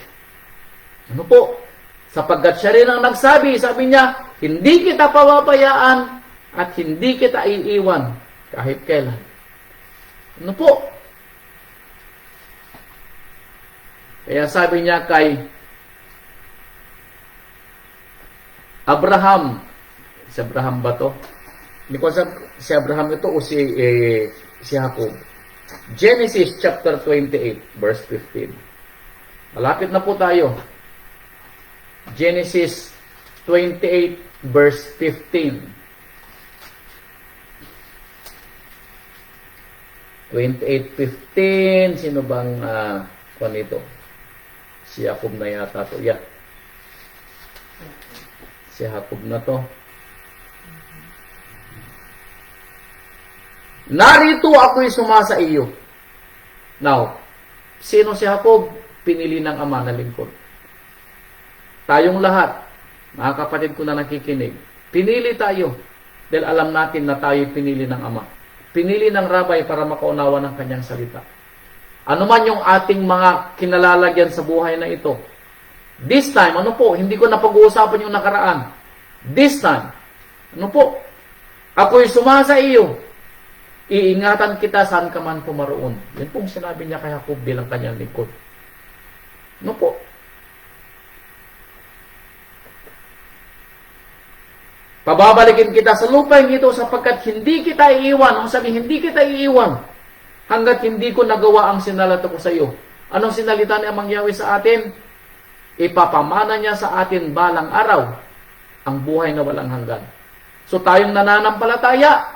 Ano po? Sapagkat siya rin ang nagsabi, sabi niya, hindi kita pababayaan at hindi kita iiwan kahit kailan. Ano po? Kaya sabi niya kay Abraham, si Abraham ba to? Hindi ko alam si Abraham ito o si Jacob. Genesis chapter 28, verse 15. Malapit na po tayo. Genesis 28, verse 15. 28:15. Sino bang nito? Si Jacob na yata to. Yeah. Si Jacob na to. Narito ako'y sumasa iyo. Now, sino si Jacob? Pinili ng Ama na lingkod. Tayong lahat, mga kapatid ko na nakikinig, pinili tayo dahil alam natin na tayo pinili ng Ama. pinili ng rabbi para makaunawa ng kanyang salita. Ano man yung ating mga kinalalagyan sa buhay na ito, this time, hindi ko na pag-uusapan yung nakaraan. This time, ako'y sumasa iyo, iingatan kita saan ka man pumaroon. Yan pong sinabi niya kay Jacob bilang kanyang lingkod. Pababalikin kita sa lupain ito sapagkat hindi kita iiwan. Ang sabi, hindi kita iiwan hanggat hindi ko nagawa ang sinalata ko sa iyo. Anong sinalita ni Amang Yahweh sa atin? Ipapamana niya sa atin balang araw ang buhay na walang hanggan. So tayong nananampalataya,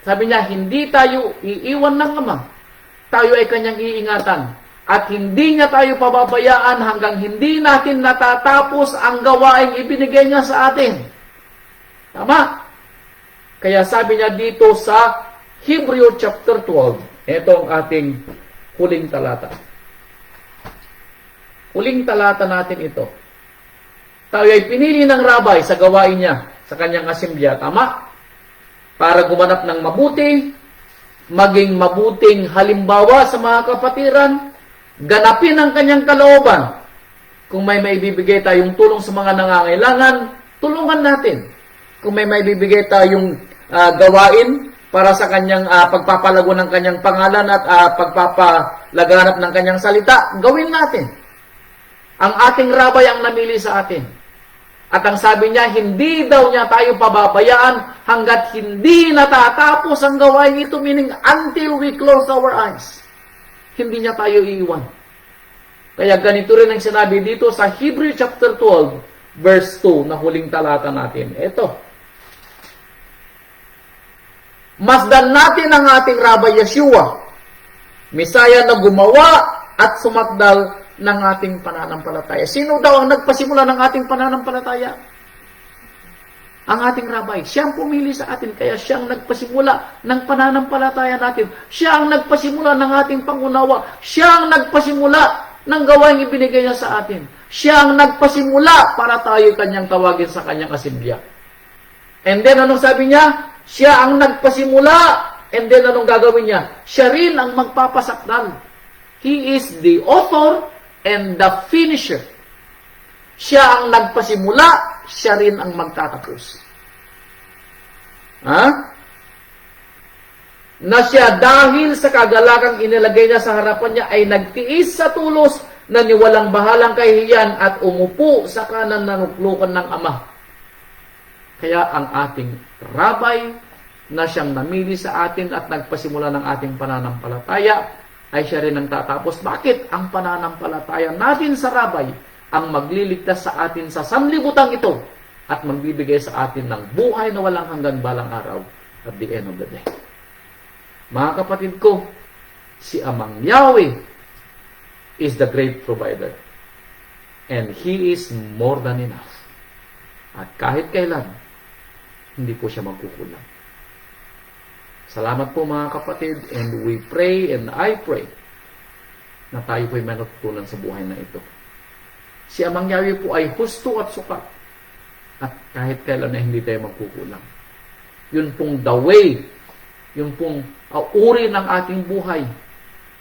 sabi niya, hindi tayo iiwan ng Ama. Tayo ay kanyang iingatan. At hindi niya tayo pababayaan hanggang hindi natin natatapos ang gawaing ibinigay niya sa atin. Tama? Kaya sabi niya dito sa Hebrew chapter 12, ito ang ating huling talata. Huling talata natin ito. Tayo ay pinili ng rabbi sa gawain niya, sa kanyang asemblya. Tama? Para gumanap ng mabuti, maging mabuting halimbawa sa mga kapatiran, ganapin ang kanyang kalooban. Kung may maibibigay tayong tulong sa mga nangangailangan, tulungan natin. Kung may maibibigay tayong gawain para sa kanyang pagpapalago ng kanyang pangalan at pagpapalaganap ng kanyang salita, gawin natin. Ang ating rabbi ang namili sa atin. At ang sabi niya, hindi daw niya tayo pababayaan hanggat hindi natatapos ang gawain ito, meaning until we close our eyes. Hindi niya tayo iiwan. Kaya ganito rin ang sinabi dito sa Hebrew chapter 12, verse 2, na huling talata natin. Ito. Masdan natin ang ating Rabbi Yeshua, Misaya na gumawa at sumakdal ng ating pananampalataya. Sino daw ang nagpasimula ng ating pananampalataya? Ang ating Rabbi. Siya ang pumili sa atin, kaya siya ang nagpasimula ng pananampalataya natin. Siya ang nagpasimula ng ating pangunawa. Siya ang nagpasimula ng gawaing ibinigay niya sa atin. Siya ang nagpasimula para tayo kanyang tawagin sa kanyang asemblya. And then, anong sabi niya? Siya ang nagpasimula. And then, anong gagawin niya? Siya rin ang magpapasakdal. He is the author and the finisher. Siya ang nagpasimula, siya rin ang magtatapos. Na siya dahil sa kagalakang inilagay niya sa harapan niya ay nagtiis sa tulos na niwalang bahalang kahihiyan at umupo sa kanan ng nuklukan ng Ama. Kaya ang ating rabbi na siyang namili sa atin at nagpasimula ng ating pananampalataya ay siya rin ang tatapos. Bakit? Ang pananampalataya natin sa rabbi ang magliligtas sa atin sa sanlibutan ito at magbibigay sa atin ng buhay na walang hanggan balang araw at the end of the day. Mga kapatid ko, si Amang Yahweh is the great provider. And He is more than enough. At kahit kailan, hindi po siya magkukulang. Salamat po mga kapatid, and we pray and I pray na tayo po'y may natutunan sa buhay na ito. Si Amang Yahweh po ay husto at sukat. At kahit kailan na hindi tayo magkukulang. Yun pong the way, yun pong uri ng ating buhay,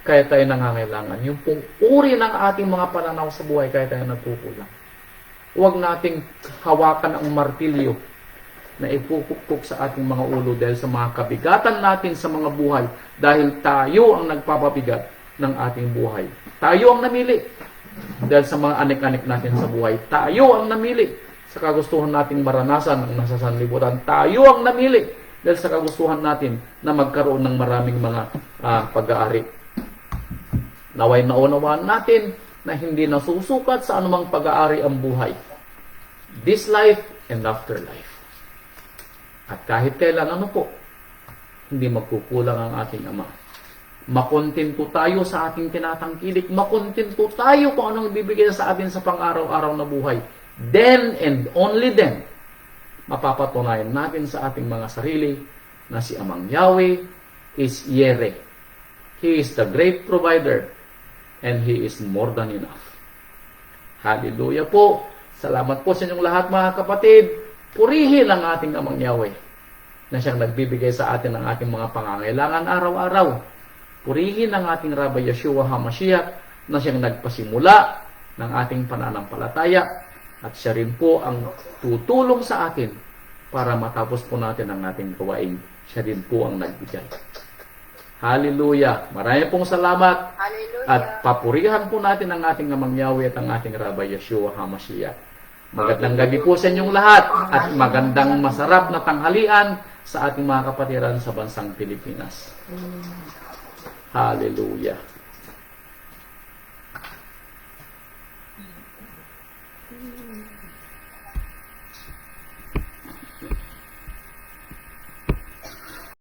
kaya tayo nangangailangan. Yung pong uri ng ating mga pananaw sa buhay, kaya tayo nagkukulang. Huwag nating hawakan ang martilyo na ipupukpok sa ating mga ulo dahil sa mga kabigatan natin sa mga buhay, dahil tayo ang nagpapabigat ng ating buhay. Tayo ang namili dahil sa mga anik-anik natin sa buhay. Tayo ang namili sa kagustuhan nating maranasan ang nasa sanlibutan. Tayo ang namili dahil sa kagustuhan natin na magkaroon ng maraming mga pag-aari. Naway naunawaan natin na hindi nasusukat sa anumang pag-aari ang buhay. This life and afterlife. At kahit kailan hindi magkukulang ang ating Ama. Makontento tayo sa ating tinatangkilik. Makontento tayo kung anong ibibigay sa atin sa pang-araw-araw na buhay. Then and only then, mapapatunayan natin sa ating mga sarili na si Amang Yahweh is Yere. He is the great provider and He is more than enough. Hallelujah po. Salamat po sa inyong lahat mga kapatid. Purihin ang ating Amang Yahweh. na siyang nagbibigay sa atin ng ating mga pangangailangan araw-araw. Purihin ang ating Rabbi Yeshua HaMashiach na siyang nagpasimula ng ating pananampalataya at siya rin po ang tutulong sa atin para matapos po natin ang ating gawain. Siya rin po ang nagbigay. Hallelujah! Maraming pong salamat. Hallelujah. At papurihan po natin ang ating Amang Yahweh at ang ating Rabbi Yeshua HaMashiach. Magandang gabi po sa inyong lahat at magandang masarap na tanghalian sa ating mga kapatiran sa bansang Pilipinas. Hallelujah.